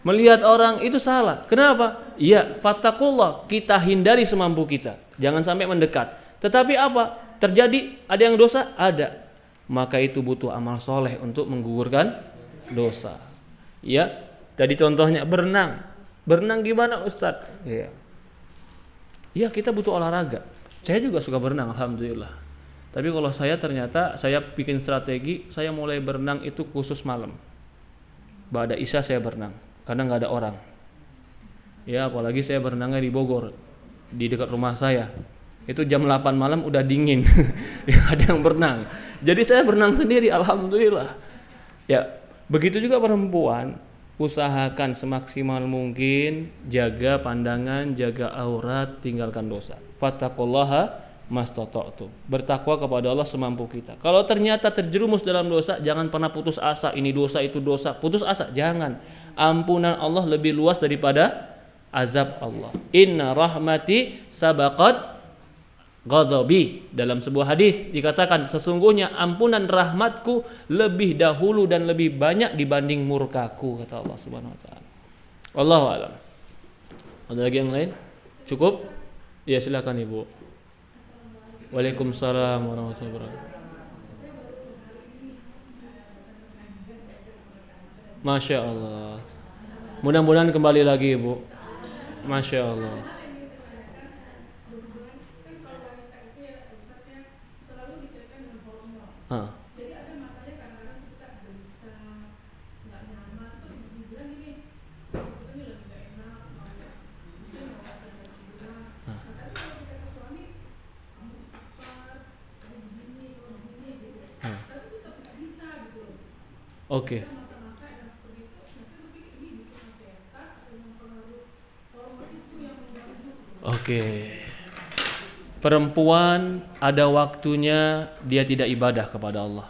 Melihat orang itu salah. Kenapa? Iya, fattaqullah, kita hindari semampu kita. Jangan sampai mendekat. Tetapi apa? Terjadi ada yang dosa? Ada. Maka itu butuh amal soleh untuk menggugurkan dosa. Ya, tadi contohnya berenang. Berenang gimana Ustadz? Ya. Ya, kita butuh olahraga. Saya juga suka berenang, alhamdulillah. Tapi kalau saya ternyata saya bikin strategi, saya mulai berenang itu khusus malam. Ba'da Isya saya berenang karena nggak ada orang. Ya, apalagi saya berenangnya di Bogor, di dekat rumah saya. Itu jam 8 malam udah dingin. Ada yang berenang. Jadi saya berenang sendiri, alhamdulillah. Ya, begitu juga perempuan, usahakan semaksimal mungkin jaga pandangan, jaga aurat, tinggalkan dosa. Fattaqullaha mastata'tu. Bertakwa kepada Allah semampu kita. Kalau ternyata terjerumus dalam dosa, jangan pernah putus asa, ini dosa itu dosa. Putus asa, jangan. Ampunan Allah lebih luas daripada azab Allah. Inna rahmati sabaqat ghadabi. Dalam sebuah hadis dikatakan sesungguhnya ampunan rahmatku lebih dahulu dan lebih banyak dibanding murkaku, kata Allah Subhanahu wa taala. Wallahu a'lam. Ada lagi yang lain? Cukup? Ya, silakan Ibu. Waalaikumsalam warahmatullahi wabarakatuh. Masya Allah. Mudah-mudahan kembali lagi Ibu. Masya Allah. Jadi ada masanya kadang-kadang kita gelisah, nggak nyaman, terus dibilang gini, kita ini lagi nggak enak, mungkin mau kata bilang, tapi kalau kita ke suami, kamu istighfar, kamu begini, gitu. Tapi kita tidak bisa gitu. Oke. Masa-masa yang seperti itu, saya berpikir ini bisa setan atau mempengaruhi hormon itu yang mengganggu. Oke. Perempuan ada waktunya dia tidak ibadah kepada Allah.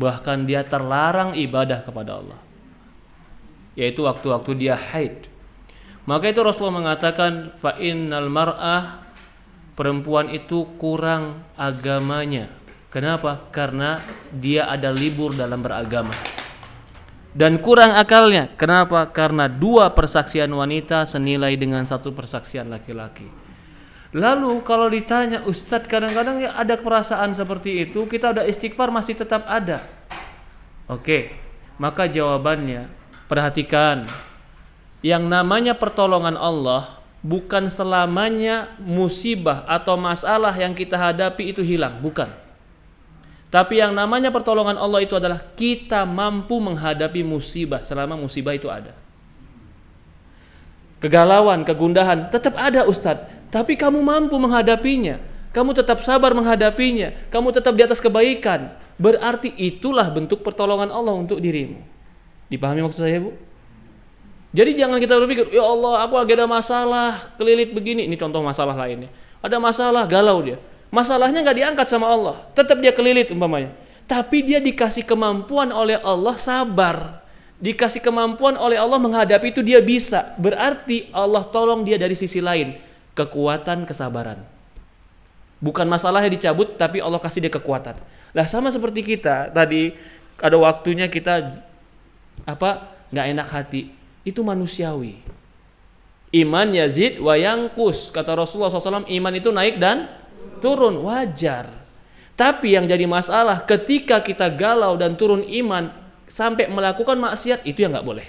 Bahkan dia terlarang ibadah kepada Allah. Yaitu waktu-waktu dia haid. Maka itu Rasulullah mengatakan fa innal mar'ah, perempuan itu kurang agamanya. Kenapa? Karena dia ada libur dalam beragama. Dan kurang akalnya. Kenapa? Karena 2 persaksian wanita senilai dengan 1 persaksian laki-laki. Lalu kalau ditanya, Ustadz kadang-kadang ya ada perasaan seperti itu, kita udah istighfar masih tetap ada. Oke, maka jawabannya, perhatikan. Yang namanya pertolongan Allah bukan selamanya musibah atau masalah yang kita hadapi itu hilang, bukan. Tapi yang namanya pertolongan Allah itu adalah kita mampu menghadapi musibah selama musibah itu ada. Kegalauan, kegundahan tetap ada Ustadz, tapi kamu mampu menghadapinya, kamu tetap sabar menghadapinya, kamu tetap di atas kebaikan. Berarti itulah bentuk pertolongan Allah untuk dirimu. Dipahami maksud saya, Bu? Jadi jangan kita berpikir, ya Allah aku lagi ada masalah, kelilit begini. Ini contoh masalah lainnya. Ada masalah, galau dia. Masalahnya gak diangkat sama Allah, tetap dia kelilit umpamanya. Tapi dia dikasih kemampuan oleh Allah sabar. Dikasih kemampuan oleh Allah menghadapi itu dia bisa. Berarti Allah tolong dia dari sisi lain, kekuatan, kesabaran. Bukan masalahnya dicabut, tapi Allah kasih dia kekuatan. Lah sama seperti kita tadi, ada waktunya kita nggak enak hati. Itu manusiawi. Iman yazid wa yanqus, kata Rasulullah SAW. Iman itu naik dan turun, wajar. Tapi yang jadi masalah ketika kita galau dan turun iman sampai melakukan maksiat, itu yang nggak boleh.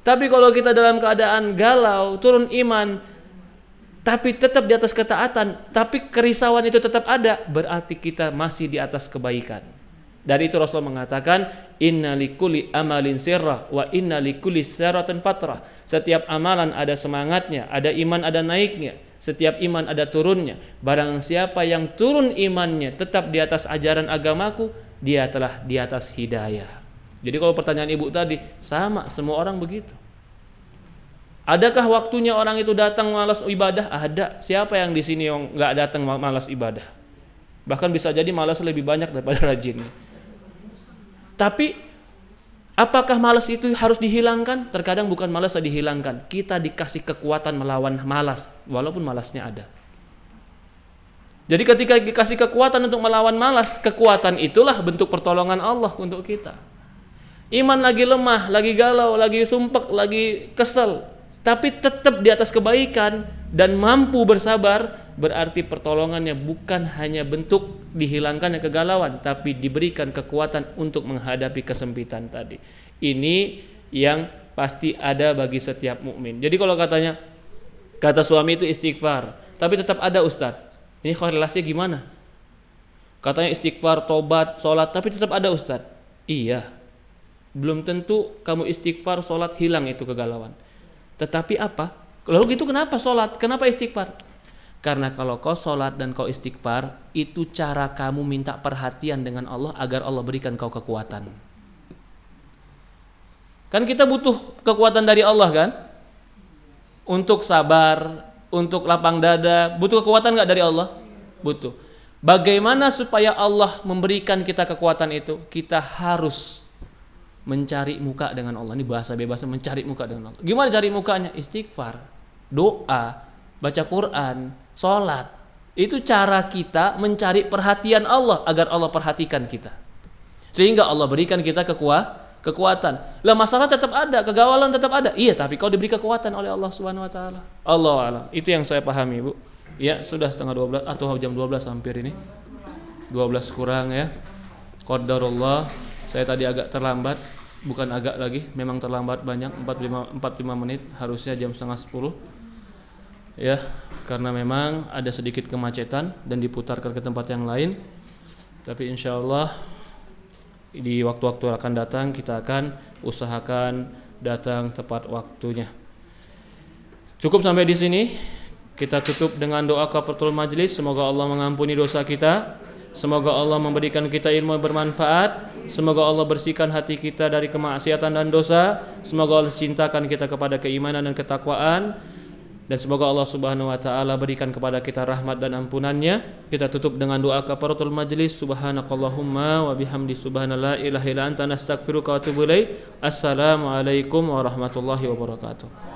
Tapi kalau kita dalam keadaan galau, turun iman, tapi tetap di atas ketaatan, tapi kerisauan itu tetap ada, berarti kita masih di atas kebaikan. Dari itu Rasulullah mengatakan, inna likulli amalin sirrah wa inna likulli sirratin fatrah. Setiap amalan ada semangatnya, ada iman ada naiknya. Setiap iman ada turunnya. Barang siapa yang turun imannya tetap di atas ajaran agamaku, dia telah di atas hidayah. Jadi kalau pertanyaan ibu tadi, sama semua orang begitu. Adakah waktunya orang itu datang malas ibadah? Ada. Siapa yang di sini yang nggak datang malas ibadah? Bahkan bisa jadi malas lebih banyak daripada rajin. Tapi apakah malas itu harus dihilangkan? Terkadang bukan malas yang dihilangkan. Kita dikasih kekuatan melawan malas, walaupun malasnya ada. Jadi ketika dikasih kekuatan untuk melawan malas, kekuatan itulah bentuk pertolongan Allah untuk kita. Iman lagi lemah, lagi galau, lagi sumpek, lagi kesel, tapi tetap di atas kebaikan dan mampu bersabar, berarti pertolongannya bukan hanya bentuk dihilangkannya kegalauan, tapi diberikan kekuatan untuk menghadapi kesempitan tadi. Ini yang pasti ada bagi setiap mukmin. Jadi kalau kata suami itu istighfar, tapi tetap ada Ustadz. Ini korelasinya gimana? Katanya istighfar, tobat, sholat, tapi tetap ada Ustadz. Iya, belum tentu kamu istighfar, sholat hilang itu kegalauan. Tetapi apa? Lalu gitu kenapa sholat? Kenapa istighfar? Karena kalau kau sholat dan kau istighfar, itu cara kamu minta perhatian dengan Allah agar Allah berikan kau kekuatan. Kan kita butuh kekuatan dari Allah kan? Untuk sabar, untuk lapang dada, butuh kekuatan gak dari Allah? Butuh. Bagaimana supaya Allah memberikan kita kekuatan itu? Kita harus mencari muka dengan Allah. Ini bahasa bebasnya, mencari muka dengan Allah. Gimana cari mukanya? Istighfar, doa, baca Quran, sholat. Itu cara kita mencari perhatian Allah agar Allah perhatikan kita, sehingga Allah berikan kita kekuatan. Lah masalah tetap ada, kegawalan tetap ada. Iya, tapi kau diberi kekuatan oleh Allah Subhanahu wa taala. Allahu a'lam. Itu yang saya pahami, Bu. Ya, sudah 11:30 atau jam 12 hampir ini. 12 kurang ya. Qadarullah. Saya tadi agak terlambat, bukan agak lagi, memang terlambat banyak, 45 menit, harusnya jam 9:30. Ya, karena memang ada sedikit kemacetan dan diputarkan ke tempat yang lain. Tapi insyaallah di waktu-waktu akan datang kita akan usahakan datang tepat waktunya. Cukup sampai di sini. Kita tutup dengan doa kafaratul majlis. Semoga Allah mengampuni dosa kita. Semoga Allah memberikan kita ilmu bermanfaat. Semoga Allah bersihkan hati kita dari kemaksiatan dan dosa. Semoga Allah cintakan kita kepada keimanan dan ketakwaan. Dan semoga Allah Subhanahu wa taala berikan kepada kita rahmat dan ampunannya. Kita tutup dengan doa kafaratul majlis. Subhanakallahumma wa bihamdi subhanallah ilaha illa anta nastaghfiruka wa atubu ilaik. Assalamualaikum warahmatullahi wabarakatuh.